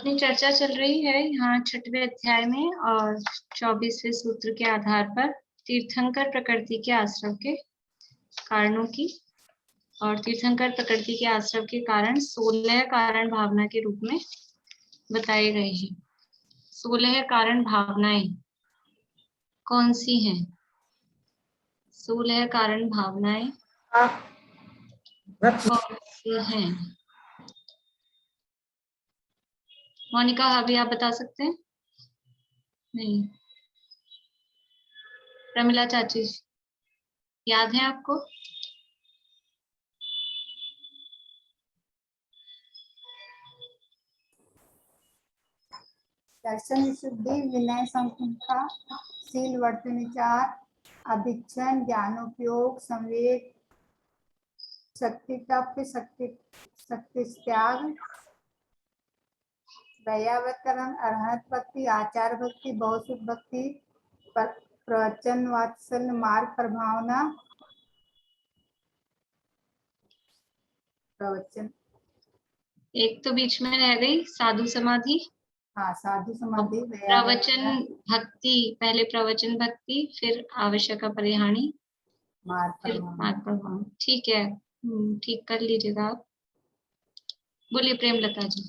अपनी चर्चा चल रही है यहाँ 6वें अध्याय में और 24वें सूत्र के आधार पर तीर्थंकर प्रकृति के आश्रव के कारणों की और तीर्थंकर प्रकृति के आश्रव के कारण 16 कारण भावना के रूप में बताए गए हैं। 16 कारण भावनाएं कौन सी हैं? 16 कारण भावनाएं कौन सी हैं? मोनिका, अभी आप बता सकते हैं? नहीं। प्रमिला चाची, याद है आपको? दर्शन विशुद्धि, विनय संपन्नता, शील वर्तन विचार, अभिक्षण, ज्ञानोपयोग, संवेग, शक्ति तप, शक्ति त्याग, वैयावतरण, अरहत भक्ति, आचार भक्ति, बहुसुख भक्ति, प्रवचन वात्सल्य, मार्ग प्रभावना, प्रवचन। एक तो बीच में रह गई साधु समाधि। हाँ, साधु समाधि, प्रवचन भक्ति, पहले प्रवचन भक्ति, फिर आवश्यक परिहानी, फिर मार्ग प्रभाव। ठीक है, ठीक कर लीजिएगा आप। बोलिए प्रेमलता जी।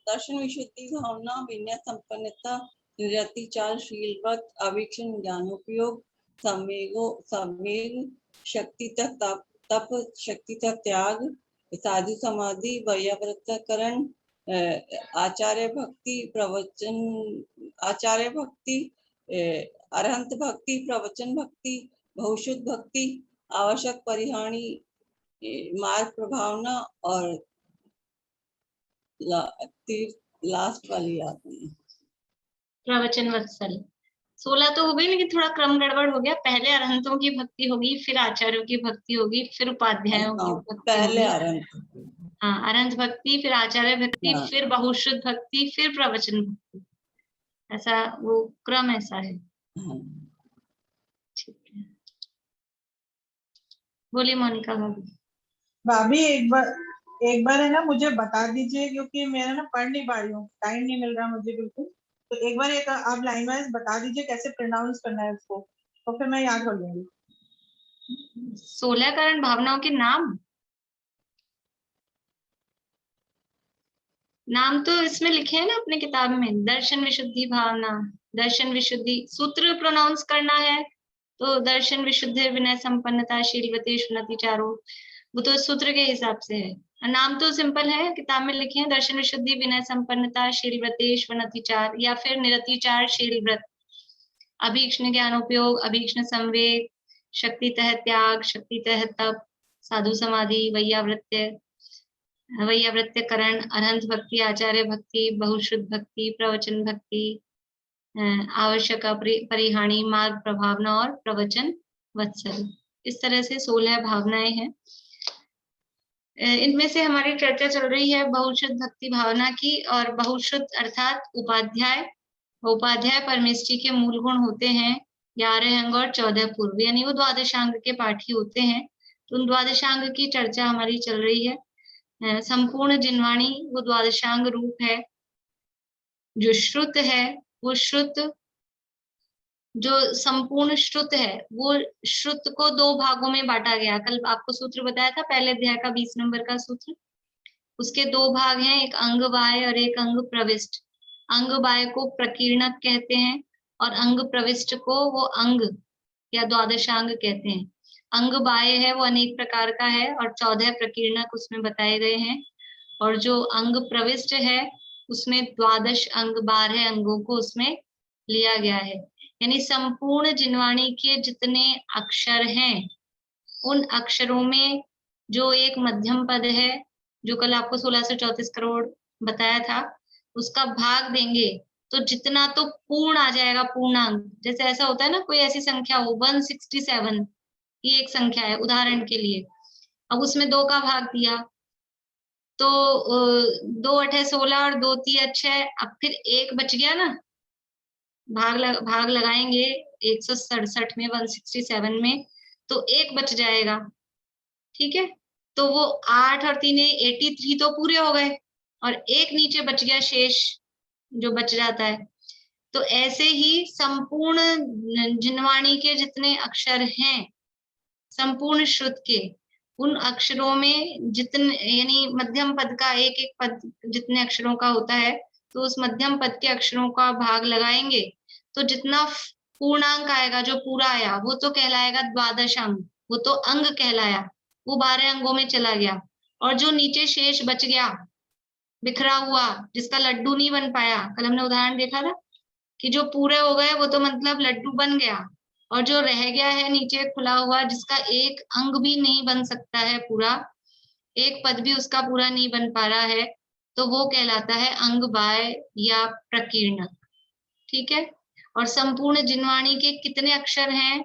दर्शन विशुद्धि, भावना, विनय संपन्नता, निरतिचार, शीलवत, अवीक्षण, ज्ञानोपयोग, संवेग, शक्ति तप, शक्ति त्याग, साधु समाधि, वैयावृत्तकरण, आचार्य भक्ति, प्रवचन, आचार्य भक्ति, अरहंत भक्ति, प्रवचन भक्ति, बहुशुद्ध भक्ति, आवश्यक परिहानी, मार्ग प्रभावना और लास्ट वाली याद नहीं। प्रवचन वत्सल। 16 तो हो गई, लेकिन थोड़ा क्रम गड़बड़ हो गया। पहले अरहंतों की भक्ति होगी, फिर आचार्यों की भक्ति होगी, फिर उपाध्यायों की भक्ति पहले अरहंत। हाँ, अरहंत भक्ति, फिर आचार्य भक्ति, फिर बहुश्रुत भक्ति, फिर प्रवचन भक्ति। ऐसा वो क्रम ऐसा है। ठीक है, बोलिए मोनिका भाभी। भाभी एक बार है ना, मुझे बता दीजिए, क्योंकि मेरा ना पढ़ नहीं पा रही हूँ, टाइम नहीं मिल रहा मुझे बिल्कुल। तो एक बार आप लाइन वाइज बता दीजिए कैसे प्रोनाउंस करना है उसको, तो फिर मैं याद कर लूंगी। 16 कारण भावनाओं के नाम तो इसमें लिखे हैं ना अपने किताब में। दर्शन विशुद्धि भावना, दर्शन विशुद्धि सूत्र प्रोनाउंस करना है तो दर्शन विशुद्धि, विनय संपन्नता, शीलवती, उन्नति, चारों, वो तो सूत्र के हिसाब से है। नाम तो सिंपल है, किताब में लिखे हैं दर्शन विशुद्धि, विनय संपन्नता, शीलव्रतेश, वनतिचार, या फिर निरतिचार, शीलव्रत, अभीक्ष्ण, ज्ञानोपयोग, अभीक्ष्ण, संवेग, शक्ति तह त्याग, शक्ति तह तप, साधु समाधि, वैयावृत्त्यकरण, अरहंत भक्ति, आचार्य भक्ति, बहुश्रुत भक्ति, प्रवचन भक्ति, आवश्यक परिहानी, मार्ग प्रभावना और प्रवचन वत्सल। इस तरह से 16 भावनाएं हैं। इनमें से हमारी चर्चा चल रही है बहुश्रुत भक्ति भावना की, और बहुश्रुत अर्थात उपाध्याय परमेष्ठी के मूल गुण होते हैं 11 अंग और 14 पूर्व, यानी वो द्वादशांग के पाठी होते हैं। तो उन द्वादशांग की चर्चा हमारी चल रही है। संपूर्ण जिनवाणी वो द्वादशांग रूप है। जो श्रुत है वो श्रुत, जो संपूर्ण श्रुत है वो श्रुत को 2 भागों में बांटा गया। कल आपको सूत्र बताया था, पहले अध्याय का 20 नंबर का सूत्र। उसके 2 भाग हैं, एक अंग बाह्य और एक अंग प्रविष्ट। अंग बाह्य को प्रकीर्णक कहते हैं और अंग प्रविष्ट को वो अंग या द्वादशांग कहते हैं। अंग बाह्य है वो अनेक प्रकार का है और 14 प्रकीर्णक उसमें बताए गए हैं। और जो अंग प्रविष्ट है उसमें 12 अंग, 12 अंगों को उसमें लिया गया है। यानी संपूर्ण जिनवाणी के जितने अक्षर हैं उन अक्षरों में जो एक मध्यम पद है, जो कल आपको 1634 करोड़ बताया था, उसका भाग देंगे तो जितना तो पूर्ण आ जाएगा, पूर्णांक। जैसे ऐसा होता है ना, कोई ऐसी संख्या हो 167, ये एक संख्या है उदाहरण के लिए, अब उसमें 2 का भाग दिया तो 2 8 16 और 2 3 6, अब फिर 1 बच गया ना, भाग लगाएंगे 167 में, 167 में, तो एक बच जाएगा, ठीक है। तो वो 8 और 3 83 तो पूरे हो गए और एक नीचे बच गया शेष जो बच जाता है। तो ऐसे ही संपूर्ण जिनवाणी के जितने अक्षर हैं, संपूर्ण श्रुत के, उन अक्षरों में जितने, यानी मध्यम पद का एक एक पद जितने अक्षरों का होता है, तो उस मध्यम पद के अक्षरों का भाग लगाएंगे तो जितना पूर्णांक आएगा, जो पूरा आया, वो तो कहलाएगा द्वादश अंग, वो तो अंग कहलाया, वो 12 अंगों में चला गया। और जो नीचे शेष बच गया बिखरा हुआ, जिसका लड्डू नहीं बन पाया, कल हमने उदाहरण देखा था कि जो पूरे हो गए वो तो मतलब लड्डू बन गया, और जो रह गया है नीचे खुला हुआ, जिसका एक अंग भी नहीं बन सकता है पूरा, एक पद भी उसका पूरा नहीं बन पा रहा है, तो वो कहलाता है अंग बाय या प्रकीर्णक, ठीक है। और संपूर्ण जिनवाणी के कितने अक्षर हैं,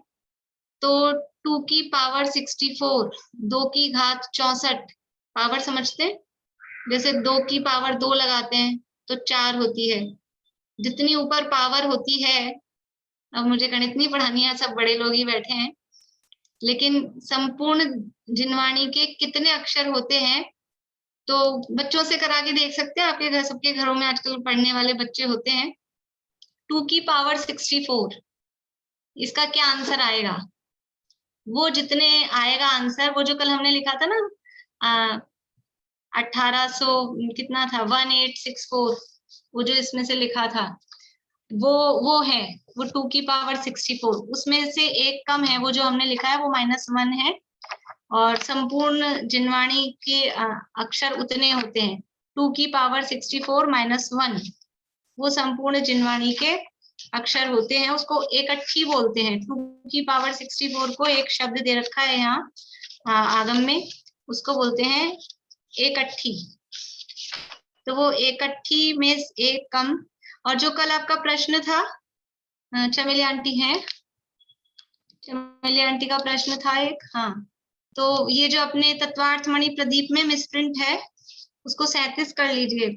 तो 2 की पावर 64, 2 की घात 64, पावर समझते हैं, जैसे 2 की पावर 2 लगाते हैं तो 4 होती है। जितनी ऊपर पावर होती है, अब मुझे गणित नहीं पढ़ानी है, सब बड़े लोग ही बैठे हैं, लेकिन संपूर्ण जिनवाणी के कितने अक्षर होते हैं, तो बच्चों से करा के देख सकते हैं, आपके घर, सबके घरों में आजकल पढ़ने वाले बच्चे होते हैं। 2 की पावर 64, इसका क्या आंसर आएगा, वो जितने आएगा आंसर, वो जो कल हमने लिखा था ना 1800 कितना था, 1864, वो जो इसमें से लिखा था, वो है, वो 2 की पावर 64, उसमें से एक कम है, वो जो हमने लिखा है वो -1 है। और संपूर्ण जिनवाणी के अक्षर उतने होते हैं, 2 की पावर 64 -1, वो संपूर्ण जिनवाणी के अक्षर होते हैं, उसको एकट्ठी बोलते हैं। 2 की पावर 64 को एक शब्द दे रखा है यहाँ आगम में, उसको बोलते हैं एकट्ठी। तो वो एकट्ठी में एक कम। और जो कल आपका प्रश्न था, चमेली आंटी है, चमेली आंटी का प्रश्न था एक, हाँ, तो ये जो अपने तत्वार्थमणि प्रदीप में मिसप्रिंट है, उसको 37 कर लीजिए।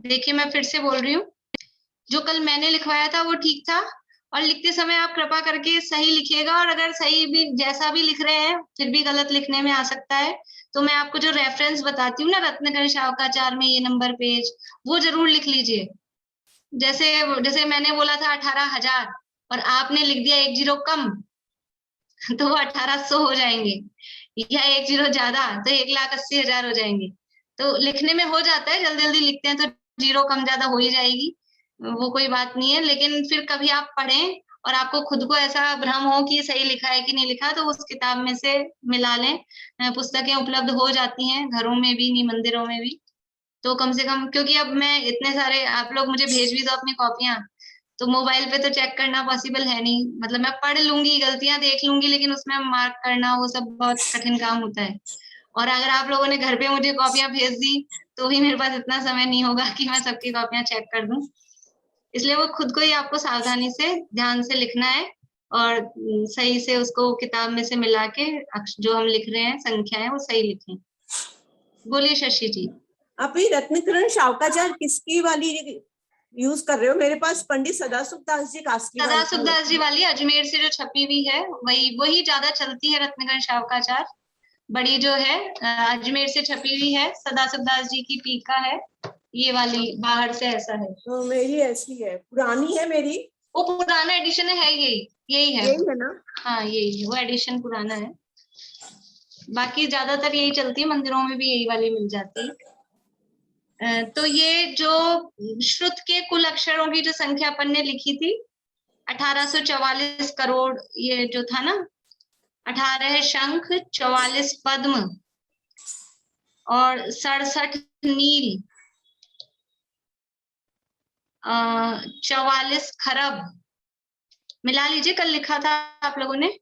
देखिए मैं फिर से बोल रही हूँ, जो कल मैंने लिखवाया था वो ठीक था, और लिखते समय आप कृपा करके सही लिखिएगा, और अगर सही भी जैसा भी लिख रहे हैं फिर भी गलत लिखने में आ सकता है, तो मैं आपको जो रेफरेंस बताती हूँ ना, रत्नकर शावकाचार में ये नंबर पेज, वो जरूर लिख लीजिए। जैसे मैंने बोला था 18,000 और आपने लिख दिया 1 0 कम, तो वो 1800 हो जाएंगे, या 1 0 ज्यादा तो 1,80,000 हो जाएंगे। तो लिखने में हो जाता है, जल्दी जल्दी लिखते हैं तो 0 कम ज्यादा हो ही जाएगी, वो कोई बात नहीं है। लेकिन फिर कभी आप पढ़ें और आपको खुद को ऐसा भ्रम हो कि सही लिखा है कि नहीं लिखा, तो उस किताब में से मिला लें। पुस्तकें उपलब्ध हो जाती हैं घरों में भी, नहीं मंदिरों में भी, तो कम से कम, क्योंकि अब मैं इतने सारे, आप लोग मुझे भेज भी दो अपनी कॉपियां, तो मोबाइल पे तो चेक करना पॉसिबल है नहीं, मतलब मैं पढ़ लूंगी, गलतियां देख लूंगी, लेकिन उसमें मार्क करना वो सब बहुत कठिन काम होता है। और अगर आप लोगों ने घर पे मुझे कॉपियां भेज दी तो भी मेरे पास इतना समय नहीं होगा कि मैं सबकी कॉपियां चेक कर दूं, इसलिए वो खुद को ही आपको सावधानी से ध्यान से लिखना है, और सही से उसको किताब में से मिला के जो हम लिख रहे हैं संख्याएं वो सही लिखें। बोलिए शशि जी। आप ये रत्नकरण शावकाचार किसकी वाली यूज कर रहे हो? मेरे पास पंडित सदासुखदास जी कास्की वाली, सदासुखदास जी वाली अजमेर से जो छपी हुई है, वही ज्यादा चलती है, रत्नकरण शावकाचार बड़ी जो है अजमेर से छपी हुई है, सदासुखदास जी की टीका है, ये वाली बाहर से ऐसा है। तो मेरी ऐसी है, पुरानी है मेरी, वो पुराना एडिशन है, यही है ना? हाँ यही है, वो एडिशन पुराना है, बाकी ज्यादातर यही चलती है, मंदिरों में भी यही वाली मिल जाती है। तो ये जो श्रुत के कुल अक्षरों की जो संख्या अपन ने लिखी थी 1844 करोड़, ये जो था ना, 18 शंख, 44 पद्म और 67 नील, 44 खरब, मिला लीजिए, कल लिखा था आप लोगों ने,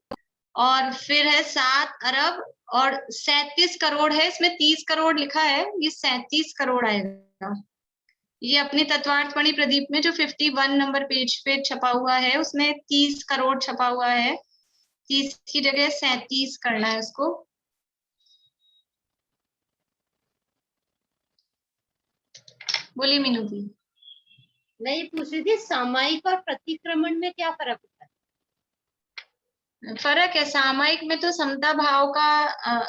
और फिर है 7 अरब और 37 करोड़ है, इसमें 30 करोड़ लिखा है, ये 37 करोड़ आएगा। ये अपनी तत्वार्थमणि प्रदीप में जो 51 नंबर पेज पे छपा हुआ है उसमें 30 करोड़ छपा हुआ है, 30 की जगह 37 करना है उसको। बोलिए मीनू जी। मैं ये पूछ रही थी, सामायिक और प्रतिक्रमण में क्या फर्क होता है? फर्क है, सामायिक में तो समता भाव का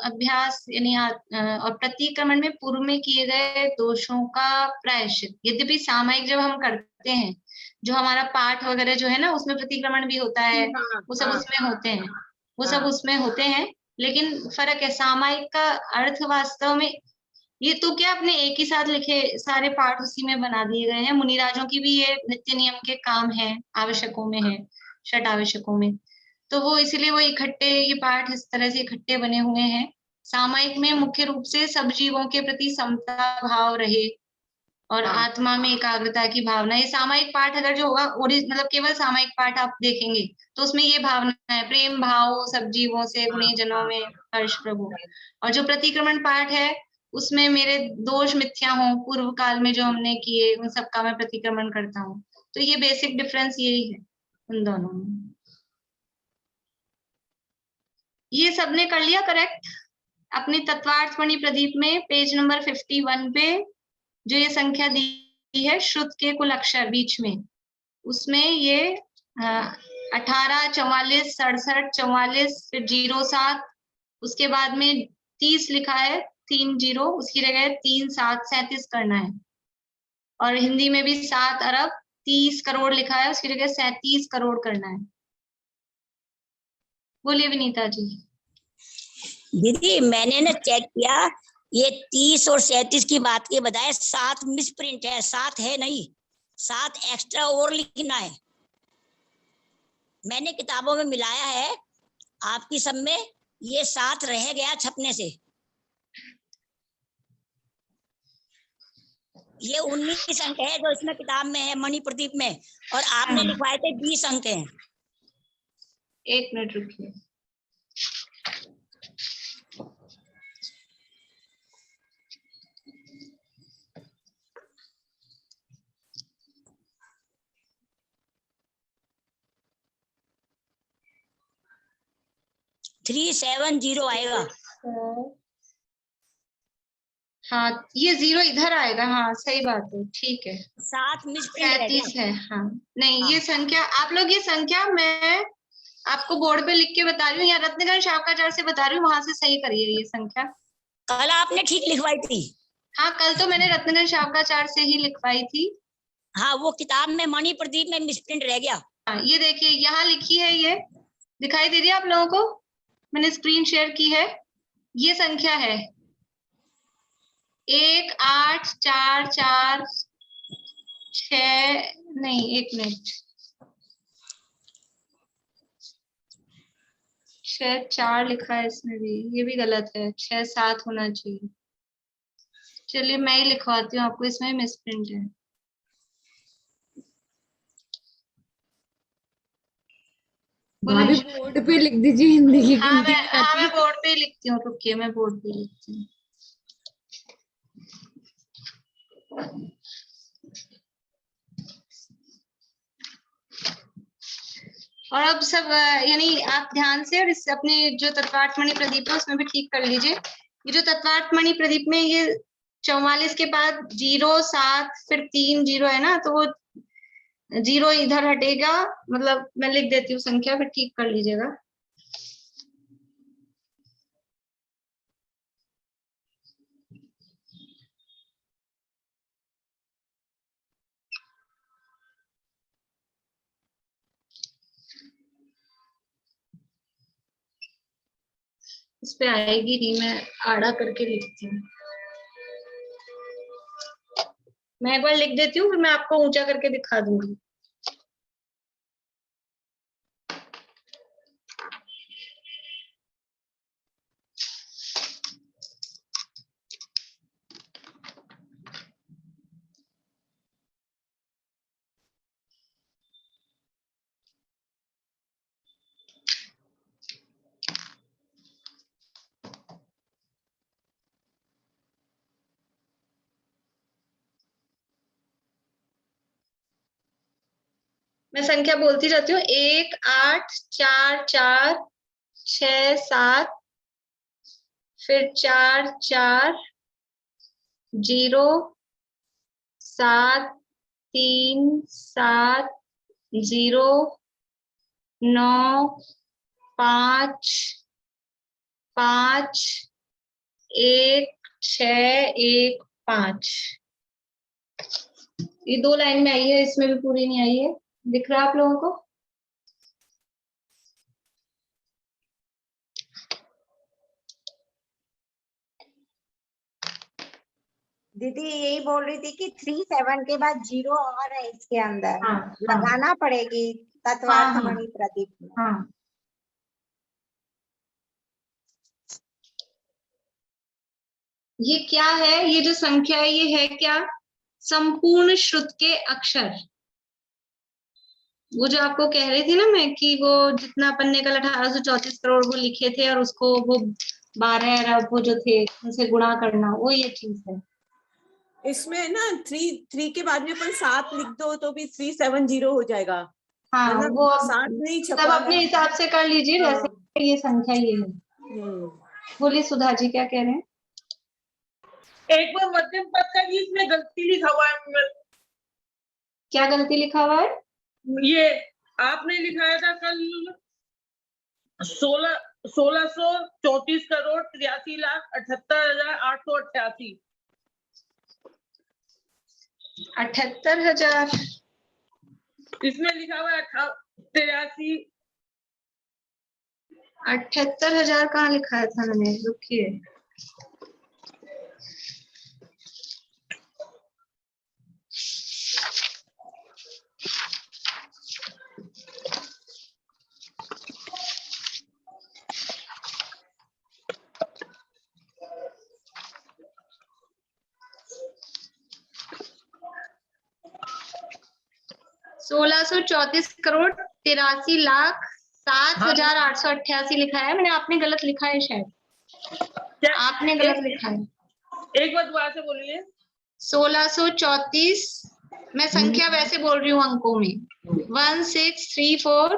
अभ्यास यानी और प्रतिक्रमण में पूर्व में किए गए दोषों का प्रायश्चित। यद्यपि सामायिक जब हम करते हैं, जो हमारा पाठ वगैरह जो है ना, उसमें प्रतिक्रमण भी होता है, वो सब उसमें होते हैं, वो सब उसमें होते हैं। लेकिन फर्क है, सामायिक का अर्थ वास्तव में ये तो क्या अपने एक ही साथ लिखे सारे पाठ उसी में बना दिए गए हैं। मुनिराजों की भी ये नित्य नियम के काम है, आवश्यकों में है, षट आवश्यकों में, तो वो इसीलिए वो इकट्ठे ये पाठ इस तरह से इकट्ठे बने हुए हैं। सामायिक में मुख्य रूप से सब जीवों के प्रति समता भाव रहे और आत्मा में एकाग्रता की भावना। ये सामायिक पाठ अगर जो होगा मतलब केवल सामायिक पाठ आप देखेंगे तो उसमें ये भावना है, प्रेम भाव सब जीवों से, गुणी जनों में हर्ष प्रभु। और जो प्रतिक्रमण पाठ है उसमें मेरे दोष मिथ्या हो, पूर्व काल में जो हमने किए उन सबका मैं प्रतिक्रमण करता हूँ। तो ये बेसिक डिफरेंस यही है उन दोनों में। ये सबने कर लिया करेक्ट? अपनी तत्वार्थमणि प्रदीप में पेज नंबर 51 पे जो ये संख्या दी है श्रुत के कुल अक्षर बीच में, उसमें ये 18, 44, 67, 44, फिर 07, उसके बाद में 30 लिखा है, 30, उसकी जगह 3, 7, 37 करना है। और हिंदी में भी 7 अरब 30 करोड़ लिखा है, उसकी जगह 37 करोड़ करना है। बोलिए विनीता जी। दीदी मैंने ना चेक किया, ये 30 और 37 की बात के बजाय 7 मिस प्रिंट है, 7 है नहीं, 7 एक्स्ट्रा और लिखना है। मैंने किताबों में मिलाया है, आपकी सब में ये 7 रह गया छपने से। ये 19 अंक है जो इसमें किताब में है मणि प्रदीप में, और आपने लिखवाए थे 20 अंक हैं। एक मिनट रुकिए। थ्री 7-0 आएगा। हाँ ये 0 इधर आएगा, हाँ सही बात है, ठीक है। 7 मिस प्रिंट रह 37 गया। है, हाँ नहीं हाँ। ये संख्या आप लोग, ये संख्या मैं आपको बोर्ड पे लिख के बता रही हूँ या रत्नगंज शावकाचार्य से बता रही हूँ, वहां से सही करिए ये संख्या। कल आपने ठीक लिखवाई थी। हाँ कल तो मैंने रत्नगंज शावकाचार्य से ही लिखवाई थी। हाँ वो किताब में मणि प्रदीप में मिसप्रिंट रह गया। हाँ ये देखिए यहाँ लिखी है, ये दिखाई दे रही है आप लोगों को, मैंने स्क्रीन शेयर की है। ये संख्या है 1, 8, 4, 4, 6, नहीं 1 मिनट, 6, 4 लिखा है इसमें भी, ये भी गलत है, 6, 7 होना चाहिए। चलिए मैं ही लिखवाती हूँ आपको, इसमें मिसप्रिंट है। भाभी बोर्ड पे लिख दीजिए हिंदी की हाँ गिनती मैं बोर्ड पे लिखती हूँ, रुकिए मैं बोर्ड पे लिखती हूँ। और अब सब यानी आप ध्यान से और इस अपने जो तत्वार्थमणि प्रदीप है उसमें भी ठीक कर लीजिए। ये जो तत्वार्थमणि प्रदीप में ये 44 के बाद 0, 7 फिर 3 0 है ना, तो वो 0 इधर हटेगा, मतलब मैं लिख देती हूँ संख्या, फिर ठीक कर लीजिएगा। इस पे आएगी नहीं, मैं आड़ा करके लिखती हूँ। मैं एक बार लिख देती हूँ, फिर मैं आपको ऊंचा करके दिखा दूंगी। मैं संख्या बोलती जाती हूँ, 1, 8, 4, 4, 6, 7, फिर 4, 4, 0, 7, 3, 7, 0, 9, 5 5 1 6 1 5। ये 2 लाइन में आई है, इसमें भी पूरी नहीं आई है। दिख रहा है आप लोगों को? दीदी यही बोल रही थी कि 3 7 के बाद 0 और है इसके अंदर, हाँ, लगाना पड़ेगी हाँ, तत्वार्थ हाँ, मणि प्रदीप में। हाँ। ये क्या है? ये जो संख्या है ये है क्या? संपूर्ण श्रुत के अक्षर। वो जो आपको कह रही थी ना मैं कि वो जितना अपन ने कल 1834 करोड़ वो लिखे थे और उसको वो 12 अरब वो जो थे उनसे गुणा करना, वो ये चीज है। इसमें ना 3 के बाद में अपन 7 लिख दो तो भी 370 हो जाएगा। हाँ, है ना? वो 7 नहीं सब छपा अपने है। हिसाब से कर लीजिए। हाँ। जैसे ये संख्या ये है। बोलिए सुधा जी, क्या कह रहे हैं? एक बार मध्यम पद का भी इसमें गलती लिखा हुआ है। क्या गलती लिखा हुआ है? ये आपने लिखाया था कल 1634 करोड़ 83 लाख 78,888। 78,000। इसमें लिखा हुआ है 83। 78,000 कहाँ लिखा था मैंने? रुकिए। ₹1634 करोड़ 83 लाख 7,888 लिखा है मैंने। आपने गलत लिखा है शायद। आपने गलत लिखा है। एक बार दोबारा से बोलिए। 1634, मैं संख्या वैसे बोल रही हूँ अंकों में। 1634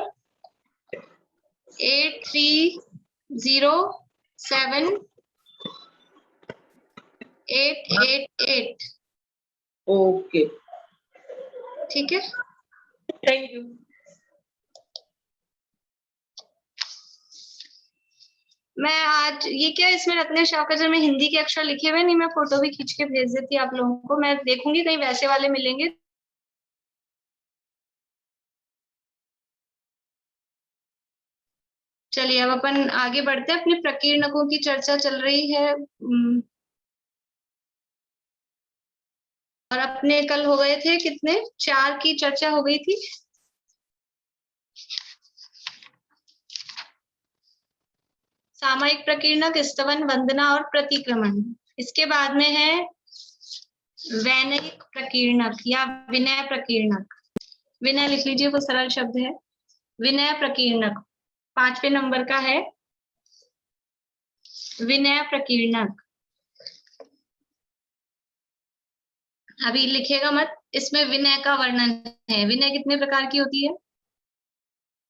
8307 888। ओके, ठीक है। Thank you. मैं आज ये क्या इसमें रत्न शौकत में हिंदी के अक्षर लिखे हुए नहीं, मैं फोटो भी खींच के भेज देती आप लोगों को। मैं देखूंगी कहीं वैसे वाले मिलेंगे। चलिए अब अपन आगे बढ़ते हैं। अपने प्रकीर्णकों की चर्चा चल रही है। और अपने कल हो गए थे कितने? 4 की चर्चा हो गई थी। सामयिक प्रकीर्णक, स्तवन, वंदना और प्रतिक्रमण। इसके बाद में है वैनयिक प्रकीर्णक या विनय प्रकीर्णक। विनय लिख लीजिए, वो सरल शब्द है। विनय प्रकीर्णक 5वें नंबर का है। विनय प्रकीर्णक अभी लिखेगा मत, इसमें विनय का वर्णन है। विनय कितने प्रकार की होती है?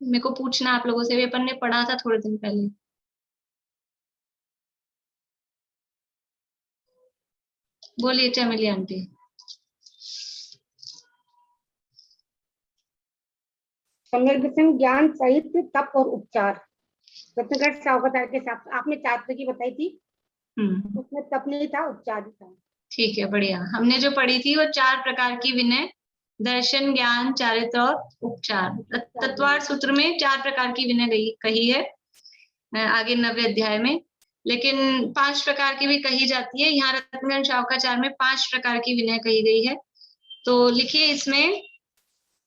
मेरे को पूछना आप लोगों से, भी अपन ने पढ़ा था थोड़े दिन पहले। बोलिए चमेली आंटी। सम्यक दर्शन, ज्ञान, साहित्य, तप और उपचार। रत्नगढ़ सावधार के साथ आपने 4 की बताई थी, उसमें तप नहीं था, उपचार भी था। ठीक है, बढ़िया। हमने जो पढ़ी थी वो 4 प्रकार की विनय: दर्शन, ज्ञान, चारित्र और उपचार। तत्वार्थ सूत्र में 4 प्रकार की विनय कही है आगे 9वें अध्याय में। लेकिन 5 प्रकार की भी कही जाती है। यहाँ रत्नगढ़ शौकाचार में 5 प्रकार की विनय कही गई है। तो लिखिए इसमें: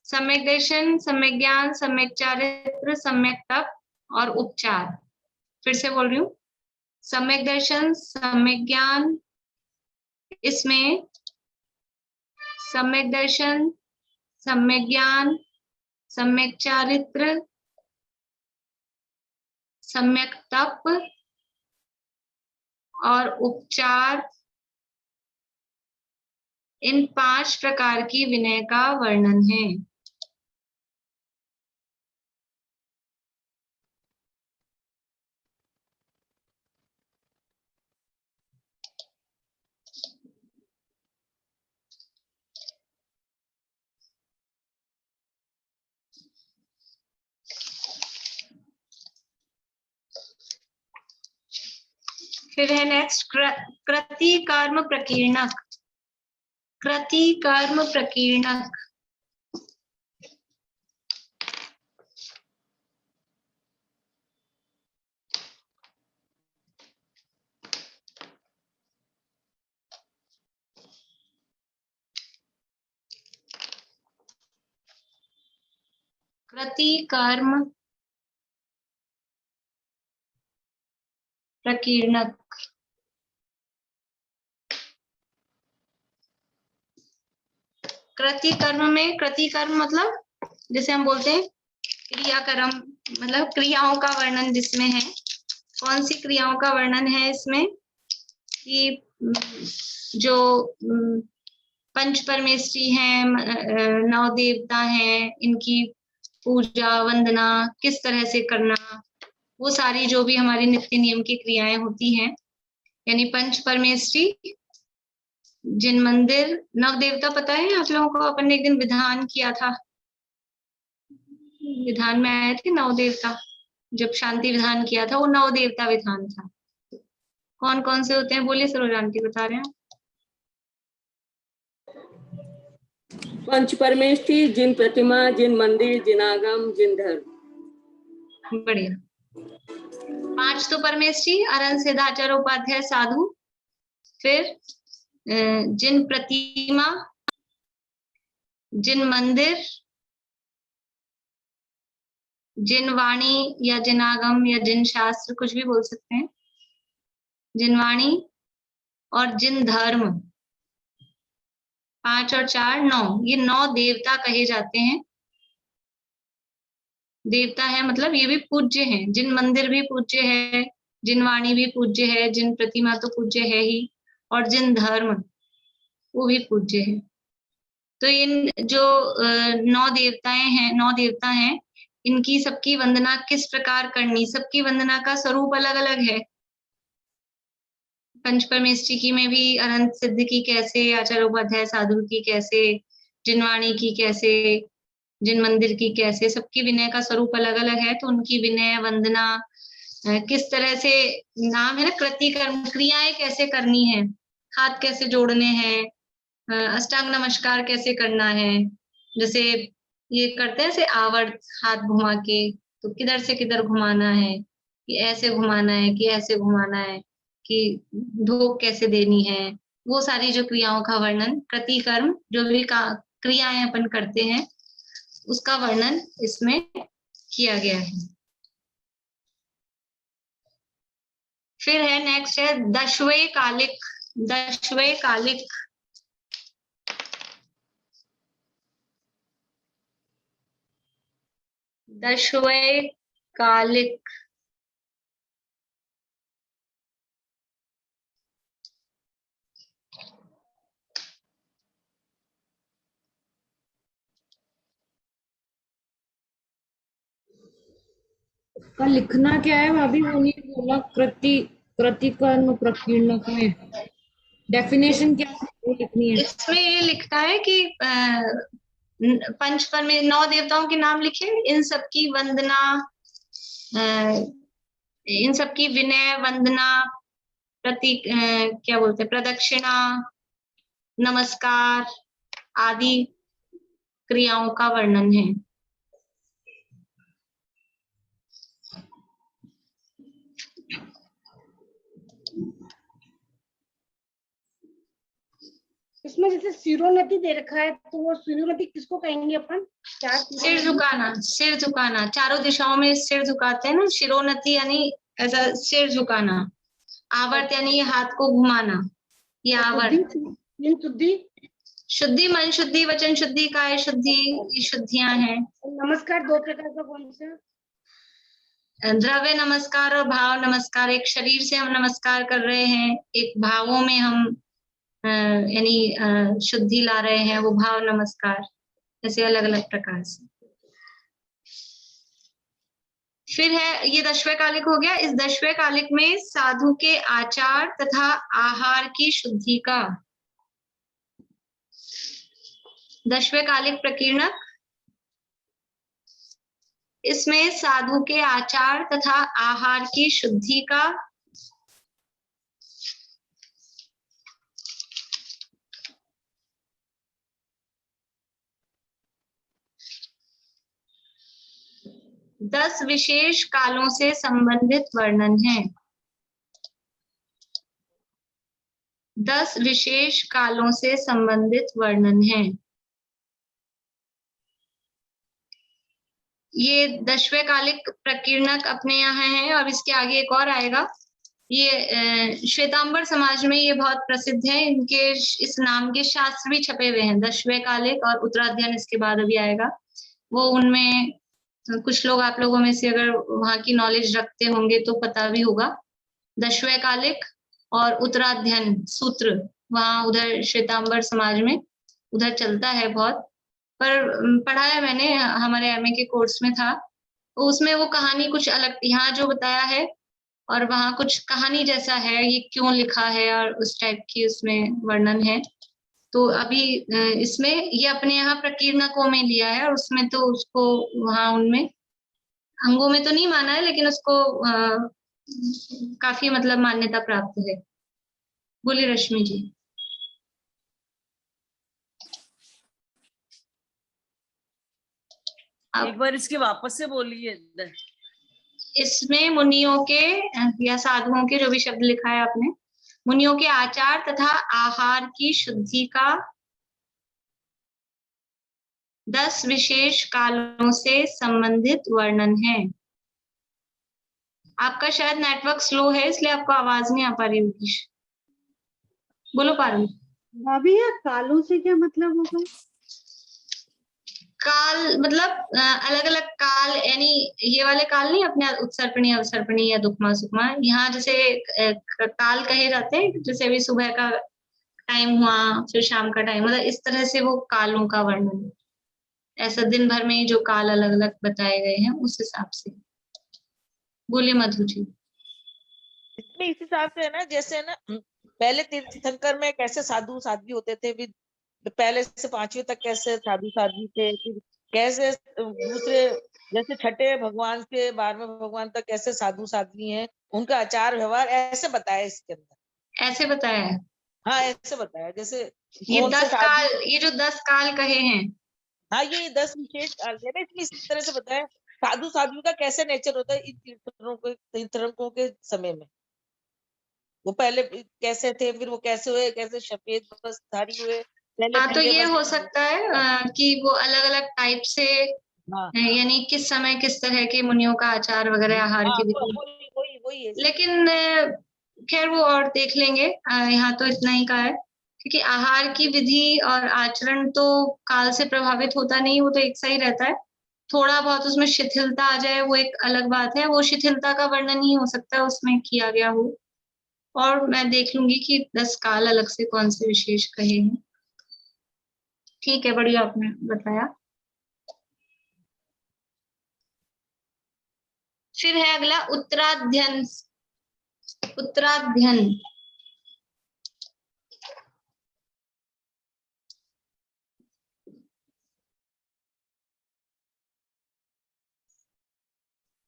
सम्यक दर्शन, सम्यक ज्ञान, सम्यक चारित्र, सम्यक तप और उपचार। फिर से बोल रही हूँ, सम्यक दर्शन, सम्यक ज्ञान, इसमें सम्यक दर्शन, सम्यक ज्ञान, सम्यक चारित्र, सम्यक तप और उपचार, इन 5 प्रकार की विनय का वर्णन है। फिर है नेक्स्ट कृति कर्म प्रकीर्णक। कृति कर्म प्रकीर्णक कृति कर्म प्रकीर्णक। कृति कर्म में, कृति कर्म मतलब जैसे हम बोलते हैं क्रियाकर्म, मतलब क्रियाओं का वर्णन जिसमें है। कौन सी क्रियाओं का वर्णन है इसमें? कि जो पंच परमेष्ठी हैं, 9 देवता हैं, इनकी पूजा वंदना किस तरह से करना, वो सारी जो भी हमारी नित्य नियम की क्रियाएं होती हैं, यानी पंच परमेष्ठी, जिन मंदिर, 9 देवता पता है आप लोगों को? अपन ने एक दिन विधान किया था, विधान में आए थे 9 देवता, जब शांति विधान किया था वो 9 देवता विधान था। कौन कौन से होते हैं? बोलिए सरोज आंटी, बता रहे हैं। पंच परमेष्ठी, जिन प्रतिमा, जिन मंदिर, जिन आगम, जिन धर्म। बढ़िया। 5 तो परमेष्ठी, अरहंत सिद्धाचार्य उपाध्याय साधु। फिर जिन प्रतिमा, जिन मंदिर, जिन वाणी या जिन आगम या जिन शास्त्र, कुछ भी बोल सकते हैं, जिन वाणी, और जिन धर्म। 5 और 4 9, ये 9 देवता कहे जाते हैं। देवता है मतलब ये भी पूज्य हैं। जिन मंदिर भी पूज्य है, जिन वाणी भी पूज्य है, जिन प्रतिमा तो पूज्य है ही, और जिन धर्म वो भी पूज्य है। तो इन जो 9 देवताएं हैं, 9 देवता हैं, इनकी सबकी वंदना किस प्रकार करनी, सबकी वंदना का स्वरूप अलग अलग है। पंच परमेष्ठी की में भी अनंत सिद्ध की कैसे, आचार्य उपाध्याय साधु की कैसे, जिनवाणी की कैसे, जिन मंदिर की कैसे, सबकी विनय का स्वरूप अलग अलग है। तो उनकी विनय वंदना किस तरह से, नाम है ना कृति कर्म, क्रियाएं कैसे करनी है, हाथ कैसे जोड़ने हैं, अष्टांग नमस्कार कैसे करना है, जैसे ये करते हैं, जैसे आवर्त हाथ घुमा के, तो किधर से किधर घुमाना है, कि ऐसे घुमाना है कि ऐसे घुमाना है, कि धोख कैसे देनी है, वो सारी जो क्रियाओं का वर्णन, कृति कर्म जो भी क्रियाएं अपन करते हैं उसका वर्णन इसमें किया गया है। फिर है नेक्स्ट है दशवे कालिक। दशवे कालिक दशवे कालिक का लिखना क्या है भाभी? वो नहीं बोला कृति कर्म प्रकीर्णक में डेफिनेशन क्या है, वो लिखनी है। इसमें ये लिखता है कि पंच में 9 देवताओं के नाम लिखे, इन सबकी वंदना, इन सबकी विनय वंदना, क्या बोलते हैं, प्रदक्षिणा, नमस्कार आदि क्रियाओं का वर्णन है। इसमें जैसे सिरोनति दे रखा है, तो वो सिरोनति किसको कहेंगे अपन? सिर झुकाना, सिर झुकाना, चारों दिशाओं में सिर झुकाते हैं ना, शिरोनति यानी ऐसा सिर झुकाना, आवर्त यानी हाथ को घुमाना, ये आवर्त। शुद्धि, शुद्धि मन शुद्धि, वचन शुद्धि, काय शुद्धि, ये शुद्धियां हैं। नमस्कार 2 प्रकार का कौन सा? द्रव्य नमस्कार और भाव नमस्कार। एक शरीर से हम नमस्कार कर रहे हैं, एक भावों में हम यानी शुद्धि ला रहे हैं, वो भाव नमस्कार, ऐसे अलग अलग प्रकार से। फिर है ये दशवे कालिक हो गया। इस दशवे कालिक में साधु के आचार तथा आहार की शुद्धि का, दशवे कालिक प्रकीर्णक, इसमें साधु के आचार तथा आहार की शुद्धि का 10 विशेष कालों से संबंधित वर्णन है। 10 विशेष कालों से संबंधित वर्णन है। ये 10वें कालिक प्रकीर्णक अपने यहाँ है, और इसके आगे एक और आएगा। ये श्वेतांबर समाज में ये बहुत प्रसिद्ध है, इनके इस नाम के शास्त्र भी छपे हुए हैं। 10वें कालिक और उत्तराध्ययन इसके बाद अभी आएगा। वो उनमें कुछ लोग, आप लोगों में से अगर वहां की नॉलेज रखते होंगे तो पता भी होगा। 10वें कालिक और उत्तराध्ययन सूत्र वहां उधर श्वेतांबर समाज में उधर चलता है बहुत। पर पढ़ा है मैंने, हमारे एमए के कोर्स में था, तो उसमें वो कहानी कुछ अलग, यहाँ जो बताया है और वहां कुछ कहानी जैसा है, ये क्यों लिखा है और उस टाइप की उसमें वर्णन है। तो अभी इसमें ये अपने यहाँ प्रकीर्णकों में लिया है, और उसमें तो उसको वहां उनमें अंगों में तो नहीं माना है, लेकिन उसको काफी मतलब मान्यता प्राप्त है। बोलिए रश्मि जी। एक बार इसके वापस से बोलिए। इसमें मुनियों के या साधुओं के, जो भी शब्द लिखा है आपने, मुनियों के आचार तथा आहार की शुद्धि का 10 विशेष कालों से संबंधित वर्णन है। आपका शायद नेटवर्क स्लो है, इसलिए आपको आवाज नहीं आ पा रही होगी। बोलो पारुल। भाभी यार, कालों से क्या मतलब होगा? काल मतलब अलग अलग काल, यानी ये वाले काल नहीं, अपने उत्सर्पणी अवसर्पणी या दुखमा सुखमा। यहाँ जैसे काल कहे जाते हैं, जैसे अभी सुबह का टाइम हुआ, फिर शाम का टाइम, मतलब इस तरह से वो कालों का वर्णन, ऐसा दिन भर में ही जो काल अलग अलग बताए गए हैं उस हिसाब से। बोलिए मधु जी। इसमें इस हिसाब से है ना, जैसे ना पहले तीर्थंकर में कैसे साधु साध्वी होते थे, फिर पहले से 5वीं तक कैसे साधु साध्वी थे, फिर कैसे दूसरे जैसे छठे भगवान से 12वें भगवान तक कैसे साधु साध्वी हैं, उनका आचार व्यवहार ऐसे बताया इसके अंदर। ऐसे बताया है? हाँ, ऐसे बताया। जैसे ये 10 काल, ये जो 10 काल कहे हैं, हाँ, ये 10 विशेष काल है ना, इसमें इस तरह से बताया साधु साध्वी का कैसे नेचर होता है इन तीर्थंकरों के समय में। वो पहले कैसे थे, फिर वो कैसे हुए, कैसे सफेद वस्त्रधारी हुए, पहले हाँ, तो ये हो सकता है कि वो अलग अलग टाइप से, यानी किस समय किस तरह के मुनियों का आचार वगैरह, आहार की विधि। वही है। लेकिन खैर वो और देख लेंगे, यहाँ तो इतना ही का है, क्योंकि आहार की विधि और आचरण तो काल से प्रभावित होता नहीं, वो तो एक सा ही रहता है। थोड़ा बहुत उसमें शिथिलता आ जाए वो एक अलग बात है, वो शिथिलता का वर्णन ही हो सकता है उसमें किया गया हो। और मैं देख लूंगी कि 10 काल अलग से कौन से विशेष कहे हैं। ठीक है, बढ़िया आपने बताया। फिर है अगला उत्तराध्ययन। उत्तराध्ययन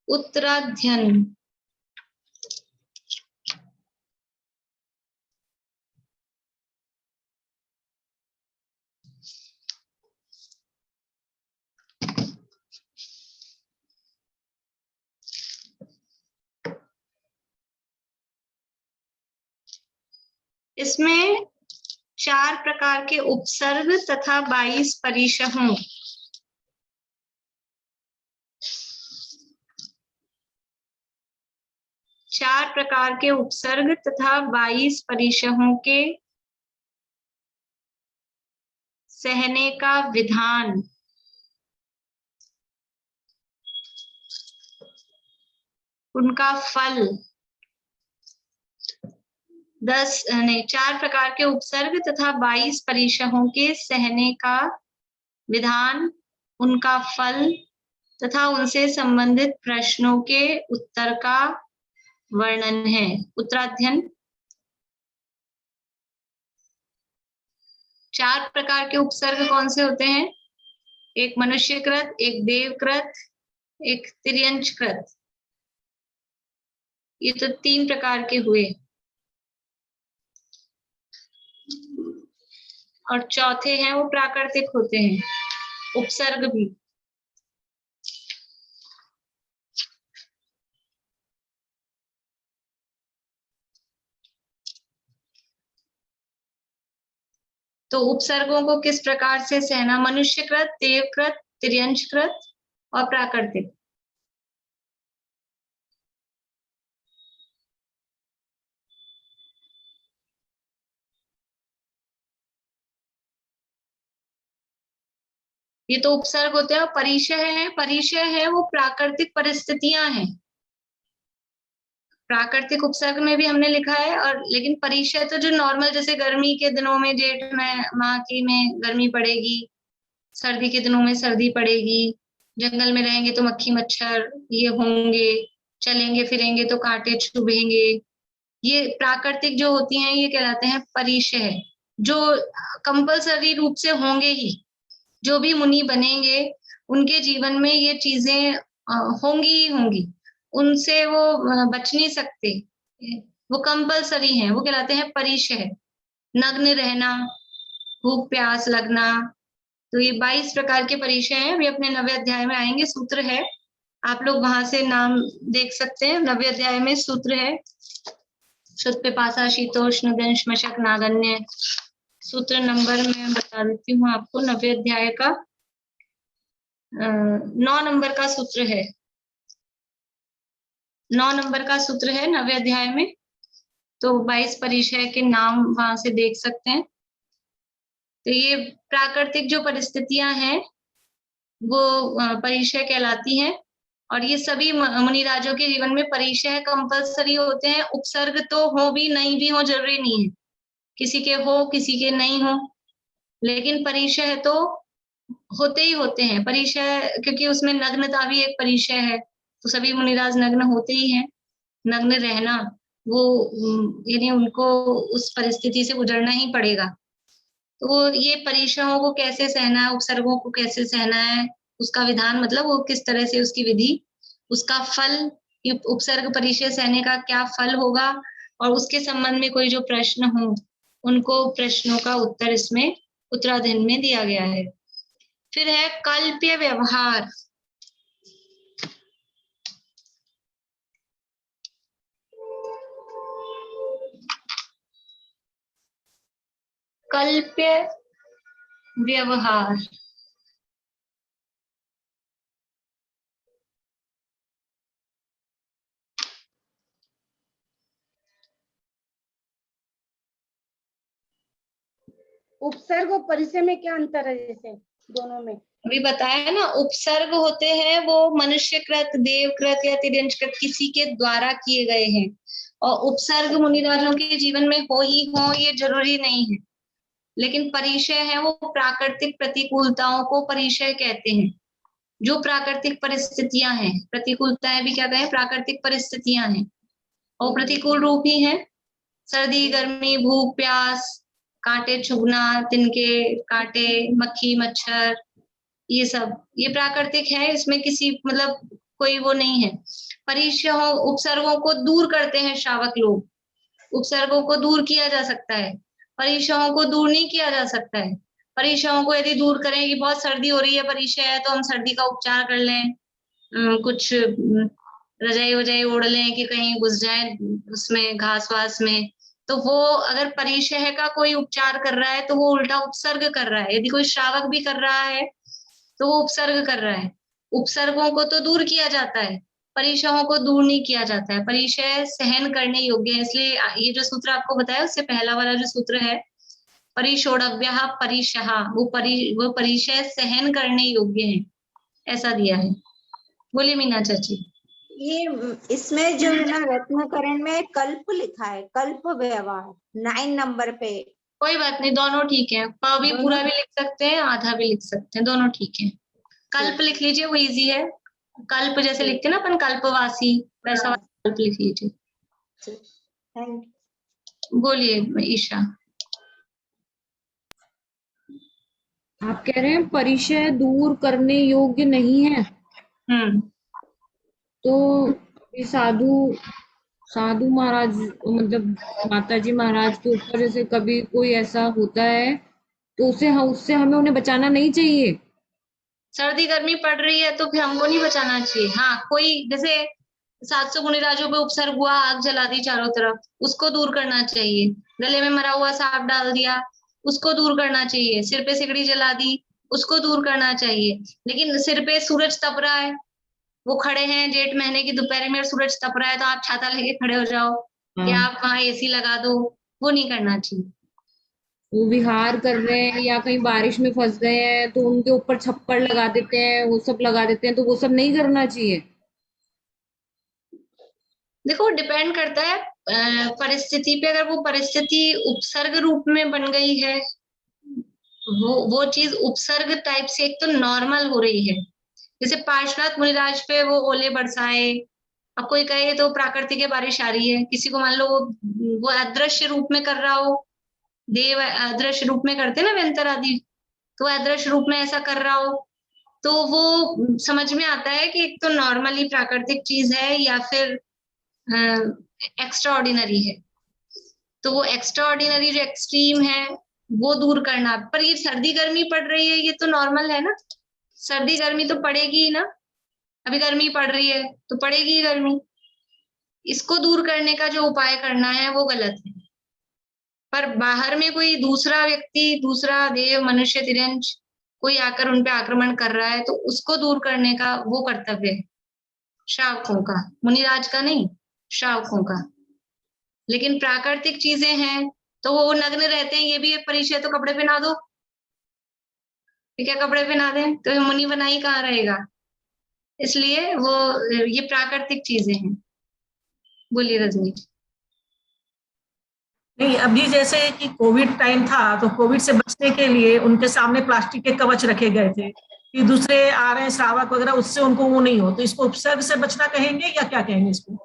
उत्तराध्ययन इसमें 4 प्रकार के उपसर्ग तथा 22 परिशहों, चार प्रकार के उपसर्ग तथा 22 परिशहों के सहने का विधान, उनका फल, 4 प्रकार के उपसर्ग तथा 22 परिशहों के सहने का विधान, उनका फल तथा उनसे संबंधित प्रश्नों के उत्तर का वर्णन है उत्तराध्ययन। 4 प्रकार के उपसर्ग कौन से होते हैं? एक मनुष्यकृत, एक देवकृत, एक तिर्यंचकृत। ये तो 3 प्रकार के हुए, और चौथे हैं वो प्राकृतिक होते हैं उपसर्ग भी। तो उपसर्गों को किस प्रकार से सहना? मनुष्यकृत, देवकृत, तिर्यंशकृत और प्राकृतिक। ये तो उपसर्ग होते हैं। और परिचय है, परिचय है वो प्राकृतिक परिस्थितियां हैं। प्राकृतिक उपसर्ग में भी हमने लिखा है, और लेकिन परिचय तो जो नॉर्मल, जैसे गर्मी के दिनों में जेठ में माह की में गर्मी पड़ेगी, सर्दी के दिनों में सर्दी पड़ेगी, जंगल में रहेंगे तो मक्खी मच्छर ये होंगे, चलेंगे फिरेंगे तो कांटे चुभेंगे, ये प्राकृतिक जो होती हैं ये कहलाते हैं परिचय, जो कंपल्सरी रूप से होंगे ही। जो भी मुनि बनेंगे उनके जीवन में ये चीजें होंगी ही होंगी, उनसे वो बच नहीं सकते, वो कंपल्सरी हैं, वो कहलाते हैं परिचय। नग्न रहना, भूख प्यास लगना, तो ये 22 प्रकार के परिचय हैं। अभी अपने 9वें अध्याय में आएंगे, सूत्र है, आप लोग वहां से नाम देख सकते हैं। 9वें अध्याय में सूत्र है, शुद्ध पिपासा शीतोष्ण दंश मशक नागन्य। सूत्र नंबर मैं बता देती हूँ आपको, 9वें अध्याय का 9 नंबर का सूत्र है, 9 नंबर का सूत्र है 9वें अध्याय में। तो 22 परिचय के नाम वहां से देख सकते हैं। तो ये प्राकृतिक जो परिस्थितियां हैं वो परिचय कहलाती हैं, और ये सभी मुनिराजों के जीवन में परिचय कंपल्सरी होते हैं। उपसर्ग तो हो भी नहीं भी हो, जरूरी नहीं है, किसी के हो किसी के नहीं हो, लेकिन परिचय तो होते ही होते हैं। परिचय क्योंकि उसमें नग्नता भी एक परिचय है, तो सभी मुनिराज नग्न होते ही हैं। नग्न रहना वो यानी उनको उस परिस्थिति से गुजरना ही पड़ेगा। तो ये परिचयों को कैसे सहना है, उपसर्गों को कैसे सहना है, उसका विधान मतलब वो किस तरह से उसकी विधि, उसका फल, उपसर्ग परिचय सहने का क्या फल होगा, और उसके संबंध में कोई जो प्रश्न हो उनको प्रश्नों का उत्तर इसमें उत्तराधीन में दिया गया है। फिर है कल्प्य व्यवहार। कल्प्य व्यवहार उपसर्ग और परिचय में क्या अंतर है? जैसे दोनों में अभी बताया ना, उपसर्ग होते हैं वो मनुष्यकृत, देवकृत या तिर्यंशकृत किसी के द्वारा किए गए हैं, और उपसर्ग मुनिराजों के जीवन में हो ही हो ये जरूरी नहीं है। लेकिन परिचय है वो प्राकृतिक प्रतिकूलताओं को परिचय कहते हैं। जो प्राकृतिक परिस्थितियां हैं, प्रतिकूलताएं भी क्या कहें, प्राकृतिक परिस्थितियां हैं, और प्रतिकूल रूप ही है। सर्दी गर्मी, भूख प्यास, कांटे चुभना, तिनके कांटे, मक्खी मच्छर, ये सब ये प्राकृतिक है, इसमें किसी मतलब कोई वो नहीं है। परिचयों उपसर्गों को दूर करते हैं श्रावक लोग, उपसर्गों को दूर किया जा सकता है, परिचयों को दूर नहीं किया जा सकता है। परिचयों को यदि दूर करें कि बहुत सर्दी हो रही है, परिचय है तो हम सर्दी का उपचार कर लें, कुछ रजाई वजाई ओढ़ लें कि कहीं घुस जाए उसमें घास वास में, तो वो अगर परिचय का कोई उपचार कर रहा है तो वो उल्टा उपसर्ग कर रहा है। यदि कोई श्रावक भी कर रहा है तो वो उपसर्ग कर रहा है। उपसर्गों को तो दूर किया जाता है, परिचयों को दूर नहीं किया जाता है। परिचय सहन करने योग्य है, इसलिए ये जो सूत्र आपको बताया उससे पहला वाला जो सूत्र है परिशोड़व्य परिचय, वो परिचय सहन करने योग्य है, ऐसा दिया है। बोलिए मीना चाची। ये इसमें जो है ना रत्नकरण में कल्प लिखा है, कल्प व्यवहार 9 नंबर पे। कोई बात नहीं, दोनों ठीक है, प भी पूरा भी लिख सकते हैं, आधा भी लिख सकते हैं, दोनों ठीक है। कल्प लिख लीजिए, वो इजी है। कल्प जैसे लिखते हैं ना अपन कल्पवासी, वैसा वाला कल्प लिख लीजिए। बोलिए ईशा। आप कह रहे हैं परिचय दूर करने योग्य नहीं है। तो साधु महाराज मतलब माता जी महाराज के ऊपर जैसे कभी कोई ऐसा होता है तो उससे हमें उन्हें बचाना नहीं चाहिए। सर्दी गर्मी पड़ रही है तो फिर हमको नहीं बचाना चाहिए। हाँ, कोई जैसे 700 मुनिराजों पे उपसर्ग हुआ, आग जला दी चारों तरफ, उसको दूर करना चाहिए। गले में मरा हुआ सांप डाल दिया उसको दूर करना चाहिए। सिर पे सिकड़ी जला दी, उसको दूर करना चाहिए। लेकिन सिर पे सूरज तप रहा है, वो खड़े हैं जेठ महीने की दोपहर में, सूरज तप रहा है, तो आप छाता लेके खड़े हो जाओ या आप वहां एसी लगा दो, वो नहीं करना चाहिए। वो विहार कर रहे हैं या कहीं बारिश में फंस गए हैं तो उनके ऊपर छप्पर लगा देते हैं, वो सब लगा देते हैं, तो वो सब नहीं करना चाहिए। देखो डिपेंड करता है परिस्थिति पे। अगर वो परिस्थिति उपसर्ग रूप में बन गई है, वो चीज उपसर्ग टाइप से एक तो नॉर्मल हो रही है, जैसे पार्श्वनाथ मुनिराज पे वो ओले बरसाए, अब कोई कहे तो प्राकृतिक बारिश आ रही है, किसी को मान लो वो अदृश्य रूप में कर रहा हो, देव अदृश्य रूप में करते ना व्यंतर आदि, तो अदृश्य रूप में ऐसा कर रहा हो, तो वो समझ में आता है कि एक तो नॉर्मली प्राकृतिक चीज है या फिर एक्स्ट्रा ऑर्डिनरी है। तो वो एक्स्ट्रा ऑर्डिनरी जो एक्सट्रीम है वो दूर करना। पर ये सर्दी गर्मी पड़ रही है, ये तो नॉर्मल है ना, सर्दी गर्मी तो पड़ेगी ही ना, अभी गर्मी पड़ रही है तो पड़ेगी ही गर्मी। इसको दूर करने का जो उपाय करना है वो गलत है। पर बाहर में कोई दूसरा व्यक्ति, दूसरा देव, मनुष्य, तिर्यंच कोई आकर उन पे आक्रमण कर रहा है तो उसको दूर करने का वो कर्तव्य है श्रावकों का, मुनिराज का नहीं, श्रावकों का। लेकिन प्राकृतिक चीजें हैं तो वो नग्न रहते हैं, ये भी एक परिचय, तो कपड़े पहना दो, क्या कपड़े पहना दें तो मुनि बना ही कहाँ रहेगा। इसलिए वो ये प्राकृतिक चीजें हैं। बोलिए रजनी। नहीं, अभी जैसे कि कोविड टाइम था तो कोविड से बचने के लिए उनके सामने प्लास्टिक के कवच रखे गए थे कि दूसरे आ रहे हैं श्रावक वगैरह, उससे उनको वो नहीं हो, तो इसको उपसर्ग से बचना कहेंगे या क्या कहेंगे इसको?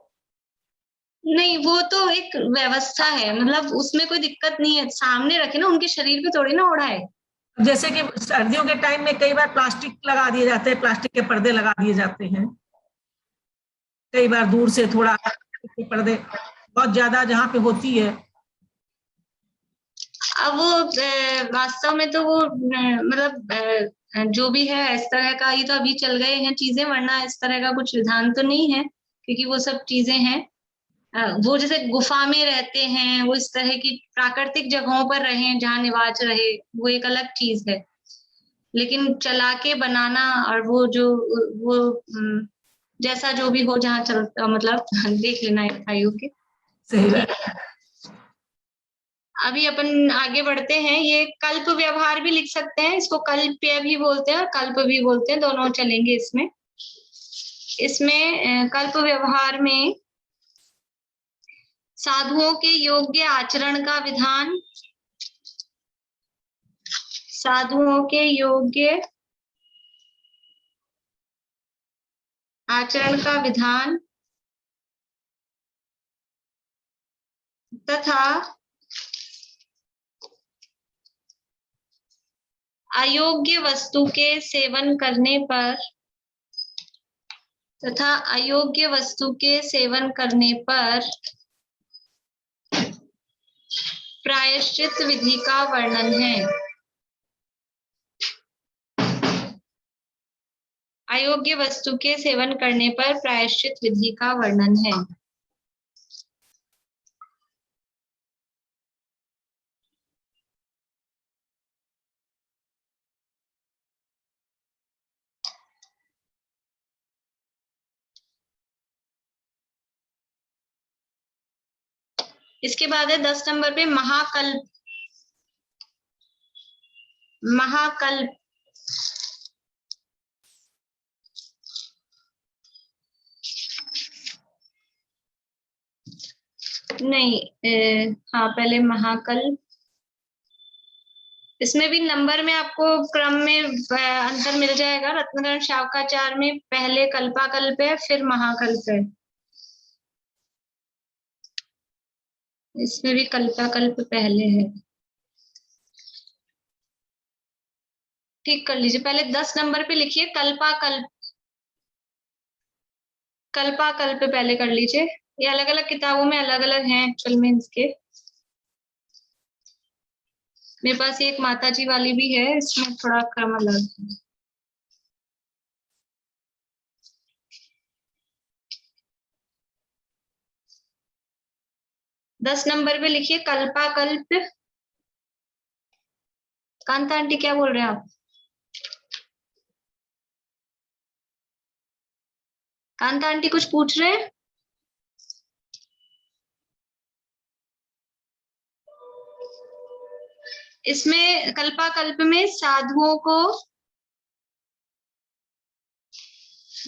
नहीं, वो तो एक व्यवस्था है, मतलब उसमें कोई दिक्कत नहीं है, सामने रखे ना, उनके शरीर पे थोड़ी ना ओढ़ाए। जैसे कि सर्दियों के टाइम में कई बार प्लास्टिक लगा दिए जाते हैं, प्लास्टिक के पर्दे लगा दिए जाते हैं, कई बार दूर से थोड़ा पर्दे बहुत ज्यादा जहाँ पे होती है। अब वो वास्तव में तो वो मतलब जो भी है इस तरह का, ये तो अभी चल गए हैं चीजें, वरना इस तरह का कुछ विधान तो नहीं है, क्योंकि वो सब चीजें हैं वो जैसे गुफा में रहते हैं, वो इस तरह की प्राकृतिक जगहों पर रहे जहाँ निवास रहे, वो एक अलग चीज है। लेकिन चला के बनाना और वो जो वो जैसा जो भी हो जहाँ चलता, मतलब देख लेना इकाइयों के। सही बात। अभी अपन आगे बढ़ते हैं। ये कल्प व्यवहार भी लिख सकते हैं, इसको कल्प्य भी बोलते हैं और कल्प भी बोलते हैं, दोनों चलेंगे इसमें। इसमें कल्प व्यवहार में साधुओं के योग्य आचरण का विधान, साधुओं के योग्य आचरण का विधान तथा अयोग्य वस्तु के सेवन करने पर प्रायश्चित विधि का वर्णन है। अयोग्य वस्तु के सेवन करने पर प्रायश्चित विधि का वर्णन है। इसके बाद है 10 नंबर पे महाकल्प। महाकल्प नहीं, हाँ पहले महाकल्प, इसमें भी नंबर में आपको क्रम में अंतर मिल जाएगा। रत्नकरण शावकाचार में पहले कल्पाकल्प है, फिर महाकल्प है, इसमें भी कल्पाकल्प पहले है। ठीक कर लीजिए, पहले 10 नंबर पे लिखिए कल्पाकल्प, कल्पाकल्प पहले कर लीजिए। ये अलग अलग किताबों में अलग अलग हैं एक्चुअल में इसके। मेरे पास ये एक माताजी वाली भी है, इसमें थोड़ा क्रम अलग है। दस नंबर पे लिखिए कल्पाकल्प। कांता आंटी क्या बोल रहे हैं आप? कांता आंटी कुछ पूछ रहे हैं? इसमें कल्पाकल्प में साधुओं को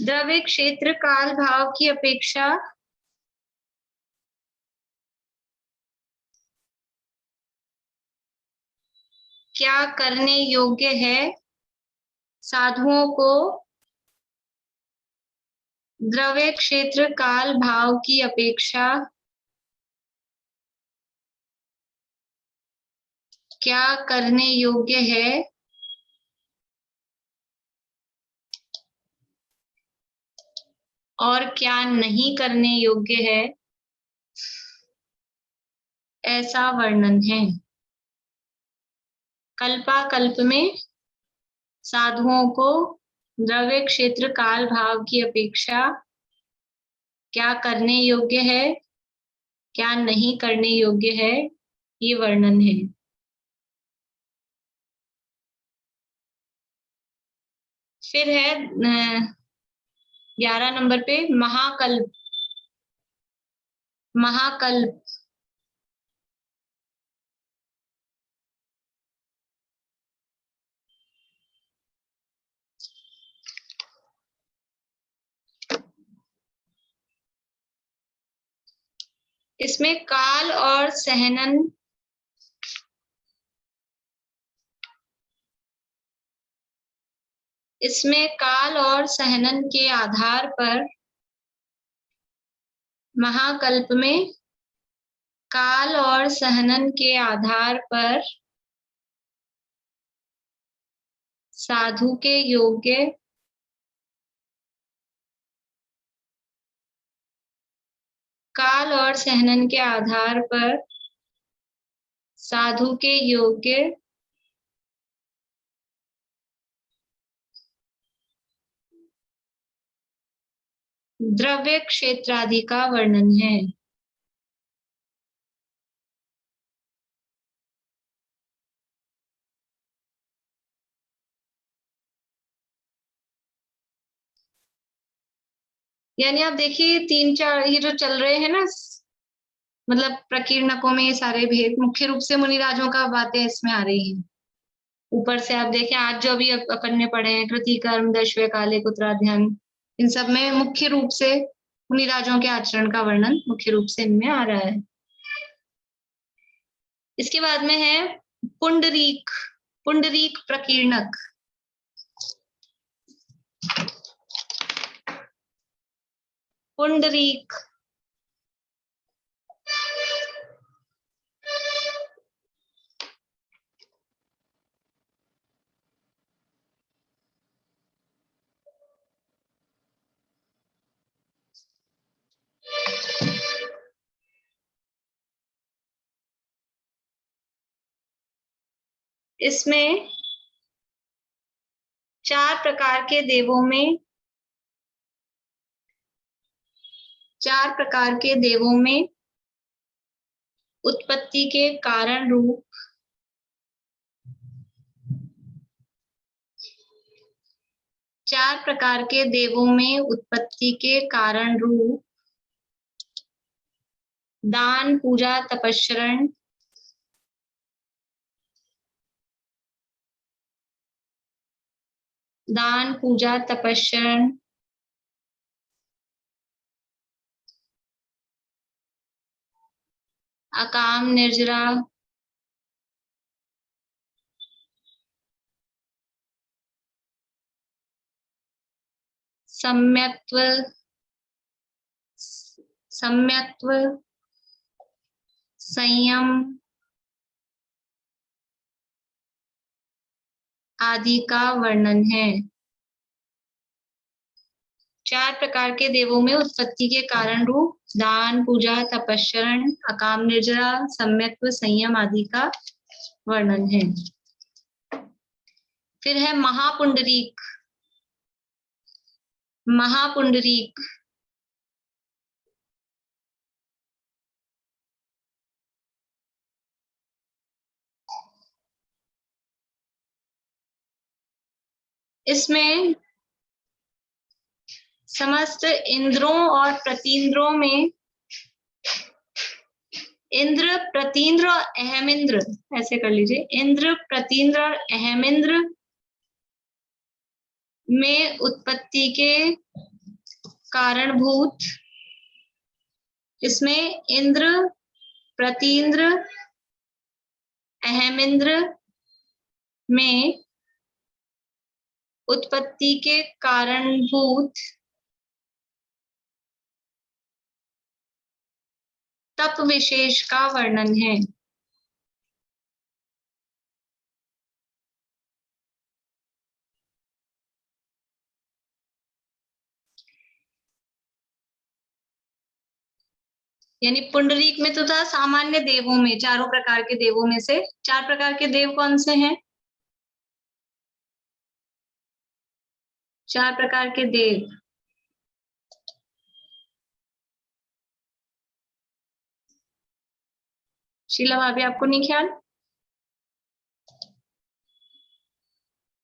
द्रव्य क्षेत्र काल भाव की अपेक्षा क्या करने योग्य है? साधुओं को द्रव्य क्षेत्र काल भाव की अपेक्षा क्या करने योग्य है? और क्या नहीं करने योग्य है, ऐसा वर्णन है। कल्पाकल्प में साधुओं को द्रव्य क्षेत्र काल भाव की अपेक्षा क्या करने योग्य है, क्या नहीं करने योग्य है, ये वर्णन है। फिर है 11 नंबर पे महाकल्प। महाकल्प इसमें काल और सहनन इसमें काल और सहनन के आधार पर महाकल्प में काल और सहनन के आधार पर साधु के योग्य काल और सहनन के आधार पर साधु के योग्य द्रव्य क्षेत्र आदि का वर्णन है। यानी आप देखिए 3-4 ये जो चल रहे हैं ना, मतलब प्रकीर्णकों में ये सारे भेद मुख्य रूप से मुनिराजों का बातें इसमें आ रही हैं। ऊपर से आप देखें आज जो भी अपन ने पढ़े हैं कृति कर्म दशव्य काले कुत्राध्यान, इन सब में मुख्य रूप से मुनिराजों के आचरण का वर्णन मुख्य रूप से इनमें आ रहा है। इसके बाद में है पुंडरीक। पुंडरीक प्रकीर्णक। पुंडरीक इसमें 4 प्रकार के देवों में 4 प्रकार के देवों में उत्पत्ति के कारण रूप 4 प्रकार के देवों में उत्पत्ति के कारण रूप दान पूजा तपस्रण दान पूजा तपस्रण अकाम निर्जरा सम्यक्त्व सम्यक्त्व संयम आदि का वर्णन है। 4 प्रकार के देवों में उत्पत्ति के कारण रूप दान पूजा तपस्रण अकाम निर्जरा सम्यक्त्व संयम आदि का वर्णन है। फिर है महापुंडरीक। महापुंडरीक इसमें समस्त इंद्रों और प्रतीन्द्रों में इंद्र, प्रतीन्द्र और अहमिंद्र, ऐसे कर लीजिए, इंद्र, प्रतीन्द्र और अहमिंद्र में उत्पत्ति के कारणभूत, इसमें इंद्र, प्रतीन्द्र, अहमिंद्र में उत्पत्ति के कारणभूत तप विशेष का वर्णन है। यानी पुंडरीक में तो था सामान्य देवों में, चारों प्रकार के देवों में से 4 प्रकार के देव कौन से हैं? 4 प्रकार के देव, शीला भाभी आपको नहीं ख्याल?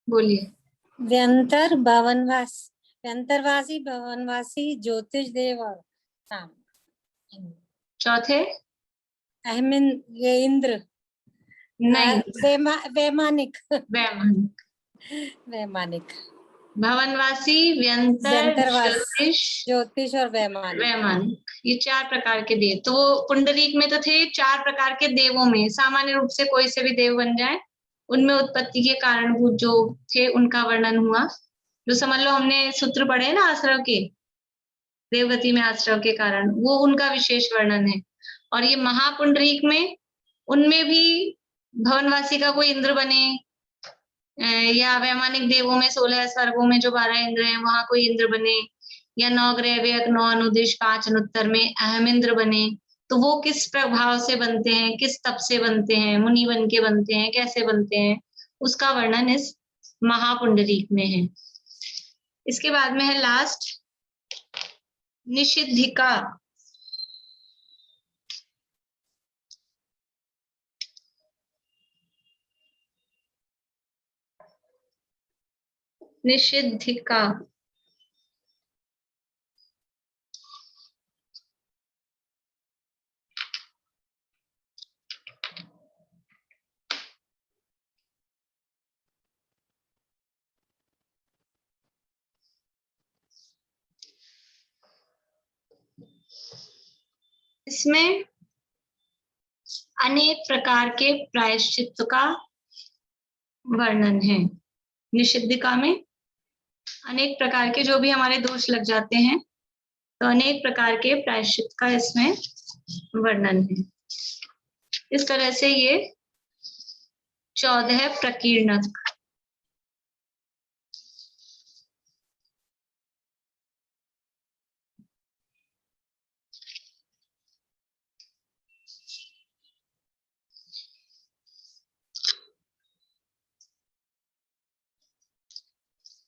बोलिए। व्यंतरवासी, भवनवासी, ज्योतिष देव और साम। चौथे? ये इंद्र नहीं, वैमानिक। भवनवासी, व्यंतर, ज्योतिष और वैमानिक, ये 4 प्रकार के देव। तो वो पुंडरीक में तो थे 4 प्रकार के देवों में, सामान्य रूप से कोई से भी देव बन जाए, उनमें उत्पत्ति के कारणभूत जो थे उनका वर्णन हुआ। जो समझ लो हमने सूत्र पढ़े ना आश्रव के, देवगति में आश्रव के कारण, वो उनका विशेष वर्णन है। और ये महापुंडरीक में, उनमें भी भवनवासी का कोई इंद्र बने, या वैमानिक देवों में 16 स्वर्गों में जो 12 इंद्र हैं वहां कोई इंद्र बने, या 9 ग्रह 9 अनुदिश 5 अनुत्तर में अहम इंद्र बने, तो वो किस प्रभाव से बनते हैं, किस तप से बनते हैं, मुनि बन के बनते हैं, कैसे बनते हैं, उसका वर्णन इस महापुंडरीक में है। इसके बाद में है लास्ट निषिद्धिका। निषिद्धिका इसमें अनेक प्रकार के प्रायश्चित्त का वर्णन है। निषिद्धिका में अनेक प्रकार के जो भी हमारे दोष लग जाते हैं, तो अनेक प्रकार के प्रायश्चित्त का इसमें वर्णन है। इस तरह से ये 14 प्रकीर्णक।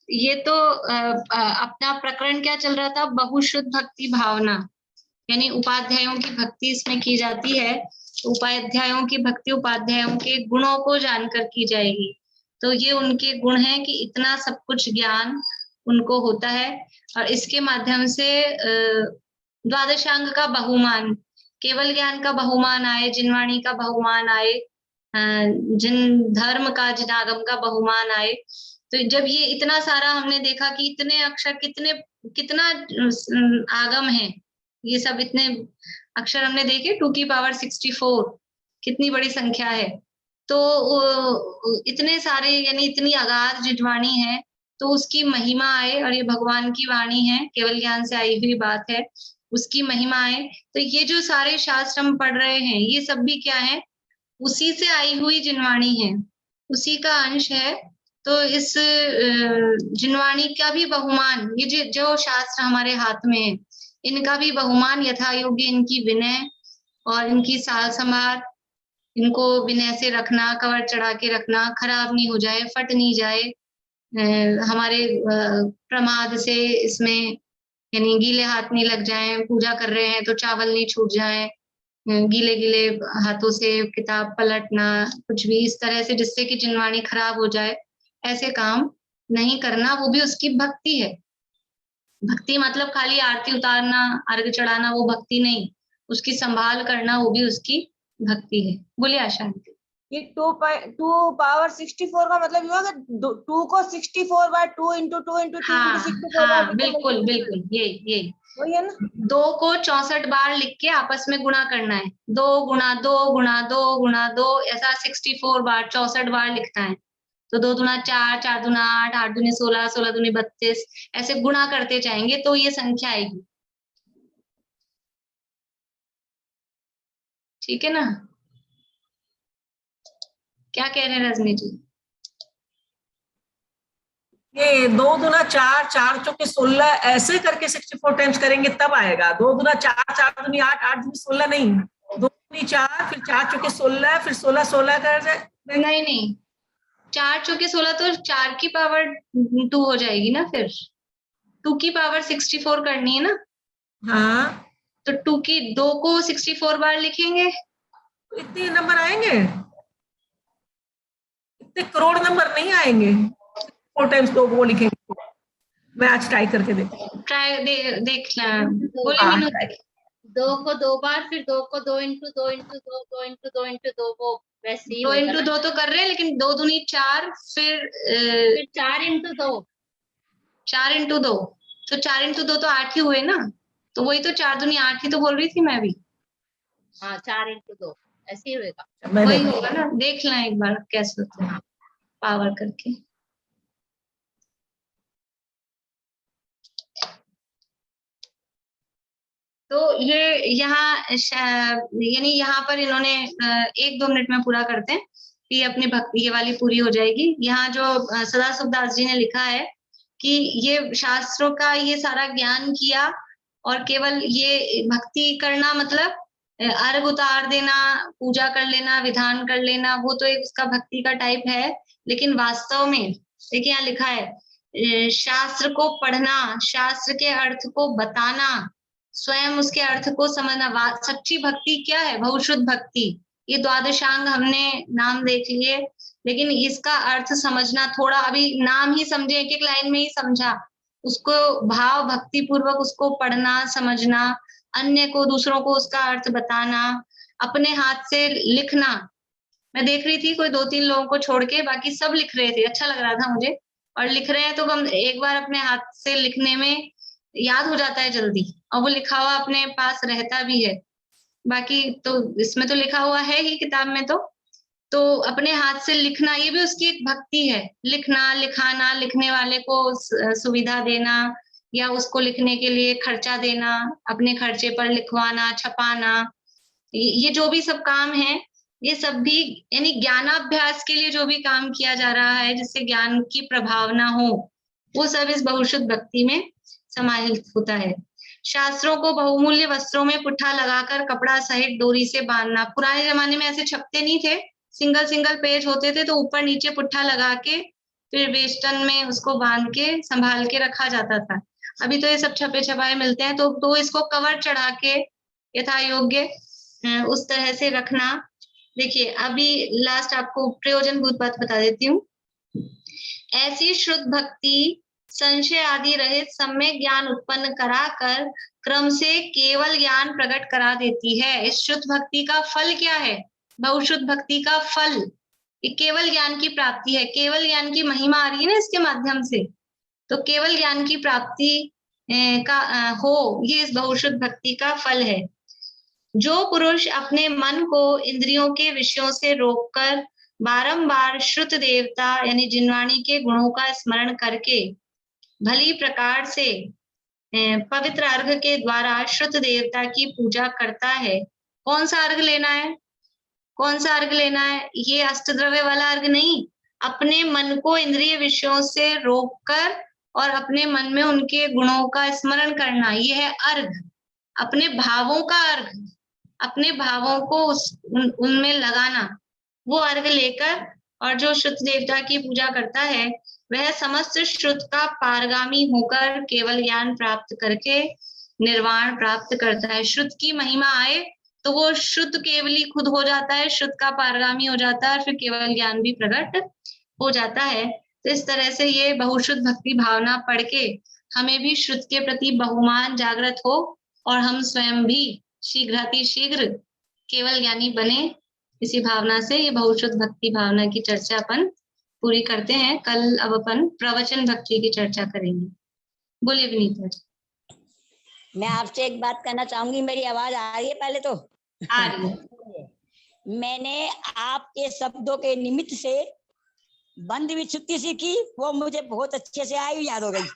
ये तो अपना प्रकरण क्या चल रहा था, बहुशुद्ध भक्ति भावना, यानी उपाध्यायों की भक्ति इसमें की जाती है। उपाध्यायों की भक्ति उपाध्यायों के गुणों को जानकर की जाएगी। तो ये उनके गुण हैं कि इतना सब कुछ ज्ञान उनको होता है, और इसके माध्यम से द्वादशांग का बहुमान, केवल ज्ञान का बहुमान आए, जिनवाणी का बहुमान आए, जिन धर्म का, जिन आगम का बहुमान आए। तो जब ये इतना सारा हमने देखा कि इतने अक्षर, कितना आगम है, ये सब इतने अक्षर हमने देखे, 2 की पावर 64, कितनी बड़ी संख्या है। तो इतने सारे, यानी इतनी अगाध जिनवाणी है, तो उसकी महिमा आए, और ये भगवान की वाणी है, केवल ज्ञान से आई हुई बात है, उसकी महिमा आए। तो ये जो सारे शास्त्र हम पढ़ रहे हैं, ये सब भी क्या है, उसी से आई हुई जिनवाणी है, उसी का अंश है। तो इस जिनवाणी का भी बहुमान, ये जो शास्त्र हमारे हाथ में है, इनका भी बहुमान यथा योग्य, इनकी विनय और इनकी साल संभाल, इनको विनय से रखना, कवर चढ़ा के रखना, खराब नहीं हो जाए, फट नहीं जाए, हमारे प्रमाद से इसमें यानी गीले हाथ नहीं लग जाए, पूजा कर रहे हैं तो चावल नहीं छूट जाए, गीले गीले हाथों से किताब पलटना, कुछ भी इस तरह से जिससे कि जिनवाणी खराब हो जाए, ऐसे काम नहीं करना वो भी उसकी भक्ति है। भक्ति मतलब खाली आरती उतारना, अर्घ चढ़ाना वो भक्ति नहीं, उसकी संभाल करना वो भी उसकी भक्ति है। बोलिए आशा आंटी। ये 2 पावर 64 का मतलब ये होगा 2 को 64 बार 2 into 2 into 2 हाँ, into 64 हाँ, बार बिल्कुल बिल्कुल ये वही है ना। 2 को 64 बार लिख के आपस में गुणा करना है। 2 गुणा 2 गुणा 2 गुणा 2 ऐसा 64 बार 64 बार लिखना है। तो 2 दूना 4, 4 दूना 8, 8 दूनी 16, 16 दूनी 32 ऐसे गुणा करते जाएंगे तो ये संख्या आएगी। ठीक है ना? क्या कह रहे हैं रजनी जी? ये 2 दूना 4, 4 चौके 16 ऐसे करके 64 टाइम्स करेंगे तब आएगा। 2 दूना 4, 4 दूनी 8, 8 दूनी 16 नहीं, 2 दूनी 4 फिर 4 चौके 16 फिर 16 16 कर जाए। नहीं 4 चौके 16 तो 4 की पावर 2 हो जाएगी ना, फिर 2 की पावर 64 करनी है ना। हाँ तो 2 को 64 बार लिखेंगे तो इतने नंबर आएंगे, इतने करोड़ नंबर नहीं आएंगे। 4 टाइम्स 2 वो लिखेंगे। मैं आज ट्राई करके देखना। बोले मीनू। 2 को 2 बार, फिर 2 को 2 into 2 into 2 2 into 2 into 2 वो वैसे ही 2 होगा into ना? 2 तो कर रहे हैं, लेकिन 2 दूनी 4 फिर 4 into 2 4 into 2 तो 4 into 2 तो 8 ही हुए ना। तो वही तो 4 दूनी 8 ही तो बोल रही थी मैं भी। हाँ 4 into 2 ऐसे ही होगा। वही होगा ना, देख लें एक बार कैसे होता है पावर करके। तो ये यहाँ यानी यहाँ पर इन्होंने 1-2 मिनट में पूरा करते हैं, ये अपनी भक्ति ये वाली पूरी हो जाएगी। यहाँ जो सदाशिवदास जी ने लिखा है कि ये शास्त्रों का ये सारा ज्ञान किया और केवल ये भक्ति करना मतलब अर्घ उतार देना, पूजा कर लेना, विधान कर लेना, वो तो एक उसका भक्ति का टाइप है। लेकिन वास्तव में देखिए यहाँ लिखा है शास्त्र को पढ़ना, शास्त्र के अर्थ को बताना, स्वयं उसके अर्थ को समझना। सच्ची भक्ति क्या है? बहुशुद्ध भक्ति। ये द्वादशांग हमने नाम देख लिए, लेकिन इसका अर्थ समझना, थोड़ा अभी नाम ही समझे, एक एक लाइन में ही समझा, उसको भाव भक्ति पूर्वक उसको पढ़ना समझना, अन्य को दूसरों को उसका अर्थ बताना, अपने हाथ से लिखना। मैं देख रही थी कोई 2-3 लोगों को छोड़ के बाकी सब लिख रहे थे, अच्छा लग रहा था मुझे। और लिख रहे हैं तो हम एक बार अपने हाथ से लिखने में याद हो जाता है जल्दी, और वो लिखा हुआ अपने पास रहता भी है। बाकी तो इसमें तो लिखा हुआ है ही किताब में। तो अपने हाथ से लिखना ये भी उसकी एक भक्ति है। लिखना, लिखाना, लिखने वाले को सुविधा देना या उसको लिखने के लिए खर्चा देना, अपने खर्चे पर लिखवाना, छपाना, ये जो भी सब काम है, ये सब भी यानी ज्ञानाभ्यास के लिए जो भी काम किया जा रहा है जिससे ज्ञान की प्रभावना हो, वो सब इस बहुशुद्ध भक्ति में समाहित होता है। शास्त्रों को बहुमूल्य वस्त्रों में पुट्ठा लगाकर कपड़ा सहित डोरी से बांधना। पुराने जमाने में ऐसे छपते नहीं थे, सिंगल सिंगल पेज होते थे, तो ऊपर नीचे पुट्ठा लगा के फिर वेस्टर्न में उसको बांध के संभाल के रखा जाता था। अभी तो ये सब छपे छपाए मिलते हैं, तो इसको कवर चढ़ा के यथा योग्य उस तरह से रखना। देखिए अभी लास्ट आपको प्रयोजनभूत बात बता देती हूँ। ऐसी शुद्ध भक्ति संशय आदि रहित सम्यक ज्ञान उत्पन्न कराकर क्रम से केवल ज्ञान प्रकट करा देती है। इस शुद्ध भक्ति का फल क्या है? बहुशुद्ध भक्ति का फल ये केवल ज्ञान की प्राप्ति है। केवल ज्ञान की महिमा आ रही है ना इसके माध्यम से, तो केवल ज्ञान की प्राप्ति का हो, ये इस बहुशुद्ध भक्ति का फल है। जो पुरुष अपने मन को इंद्रियों के विषयों से रोककर बारंबार श्रुत देवता यानी जिनवाणी के गुणों का स्मरण करके भली प्रकार से पवित्र अर्घ के द्वारा श्रुत देवता की पूजा करता है। कौन सा अर्घ लेना है? कौन सा अर्घ लेना है? ये अष्टद्रव्य वाला अर्घ नहीं, अपने मन को इंद्रिय विषयों से रोककर और अपने मन में उनके गुणों का स्मरण करना, ये है अर्घ। अपने भावों का अर्घ, अपने भावों को उनमें लगाना, वो अर्घ लेकर और जो श्रुत देवता की पूजा करता है वह समस्त श्रुत का पारगामी होकर केवल ज्ञान प्राप्त करके निर्वाण प्राप्त करता है। श्रुत की महिमा आए तो वो शुद्ध केवली खुद हो जाता है, शुद्ध का पारगामी हो जाता है, फिर केवल ज्ञान भी प्रकट हो जाता है। तो इस तरह से ये बहुश्रुत भक्ति भावना पढ़ के हमें भी श्रुत के प्रति बहुमान जागृत हो और हम स्वयं भी शीघ्रातिशीघ्र केवल ज्ञानी बने। इसी भावना से ये बहुश्रुत भक्ति भावना की चर्चा अपन पूरी करते हैं। कल अब अपन प्रवचन भक्ति की चर्चा करेंगे। बोलिए विनीता जी। मैं आपसे एक बात कहना चाहूंगी, मेरी आवाज आ रही है? पहले तो आ रही है। मैंने आपके शब्दों के निमित्त से बंद विच्छुत्ति सीखी, वो मुझे बहुत अच्छे से आई, याद हो गई।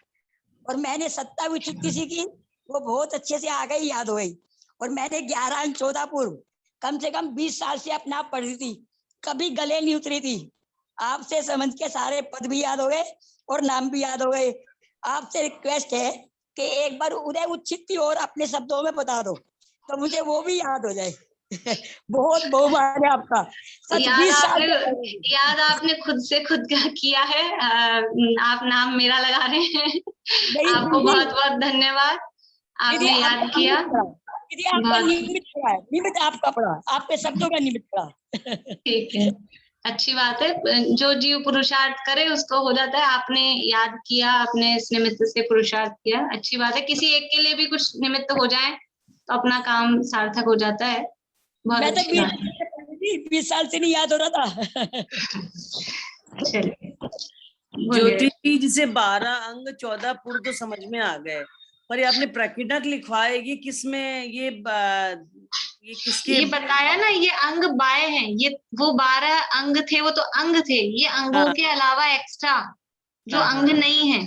और मैंने सत्ता विच्छुत्ति सीखी, वो बहुत अच्छे से आ गई, याद हो गई। और मैंने 11 अंक 14 पूर्व कम से कम 20 साल से अपने आप पढ़ रही थी, कभी गले नहीं उतरी थी। आपसे समझ के सारे पद भी याद हो गए और नाम भी याद हो गए। आपसे रिक्वेस्ट है कि एक बार उदय उच्छित्ति और अपने शब्दों में बता दो तो मुझे वो भी याद हो जाए। बहुत बहुमान है आपका। याद आपने खुद से खुद का किया है। आप नाम मेरा लगा रहे हैं। आपको बहुत बहुत धन्यवाद, आपने याद किया। निमित्त आपका पड़ा, आपके शब्दों का निमित्त पड़ा। ठीक है, अच्छी बात है। जो जीव पुरुषार्थ करे उसको हो जाता है। आपने याद किया, आपने इस निमित्त से पुरुषार्थ किया, अच्छी बात है। किसी एक के लिए भी कुछ निमित्त हो जाए तो अपना काम सार्थक हो जाता है। मैं तो 20 साल से नहीं याद हो रहा था। चलिए ज्योति जी से 12 अंग 14 पूर्व तो समझ में आ गए, पर ये आपने प्रकीर्णक लिखवाए, ये किसमें, ये किसके? ये बताया ना, ये अंग बाय हैं। ये वो 12 अंग थे, वो तो अंग थे। ये अंगों के अलावा एक्स्ट्रा जो अंग नहीं है,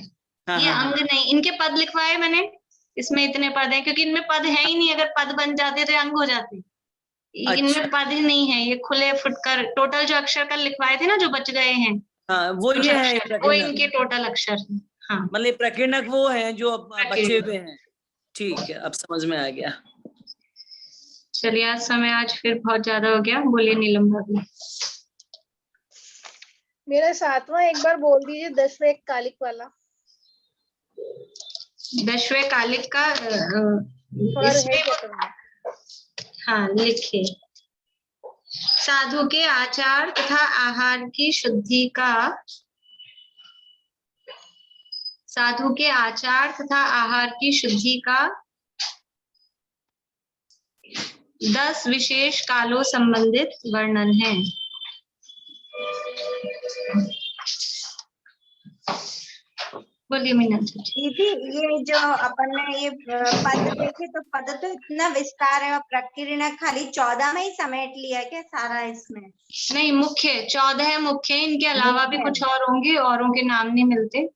ये अंग नहीं। इनके पद लिखवाए मैंने। इसमें इतने पद हैं क्योंकि इनमें पद है ही नहीं। अगर पद बन जाते तो अंग हो जाते। इनमें पद ही नहीं है। ये खुले फुटकर टोटल जो अक्षर कल लिखवाए थे ना, जो बच गए हैं, वो ये है, वो इनके टोटल अक्षर हैं। हाँ, मतलब प्रकीर्णक वो है जो बचे हुए हैं। ठीक है, अब समझ में आ गया। चलिए, आज समय आज फिर बहुत ज्यादा हो गया। बोलिए नीलम भाभी। मेरा 7वां एक बार बोल दीजिए, 10वें कालिक वाला। 10वें कालिक का हाँ लिखिए। साधु के आचार तथा आहार की शुद्धि का, साधु के आचार तथा आहार की शुद्धि का 10 विशेष कालों संबंधित वर्णन है। बोलिए मीनाक्षी दीदी, ये जो अपन ने ये पद देखे तो पद तो इतना विस्तार है, और प्रकीर्णक खाली 14 में ही समेट लिया क्या सारा इसमें? नहीं, मुख्य 14 मुख्य। इनके अलावा भी कुछ और होंगे, औरों के नाम नहीं मिलते।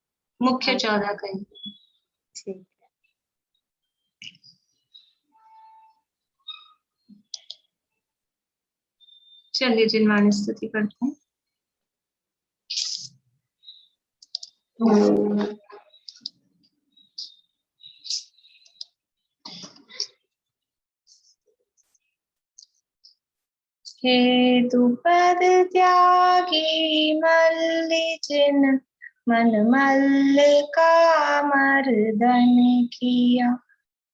मुख्य 14 का ही। ठीक। चलिए जिनवाणी स्तुति करते हैं। हेतु पद त्यागी मल्लिजिन मन मल्ल का मर्दन किया।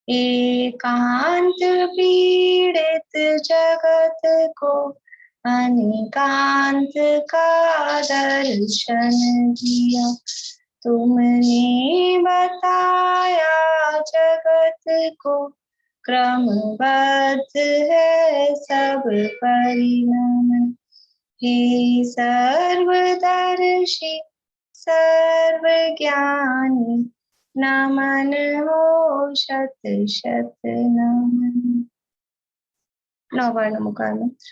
एकांत पीड़ित जगत को अनेकांत का दर्शन दिया। तुमने बताया जगत को क्रमबद्ध है सब परिणाम। हे सर्वदर्शी सर्वज्ञानी नमन हो शत शत नमन। 9 बार नमोकार मंत्र।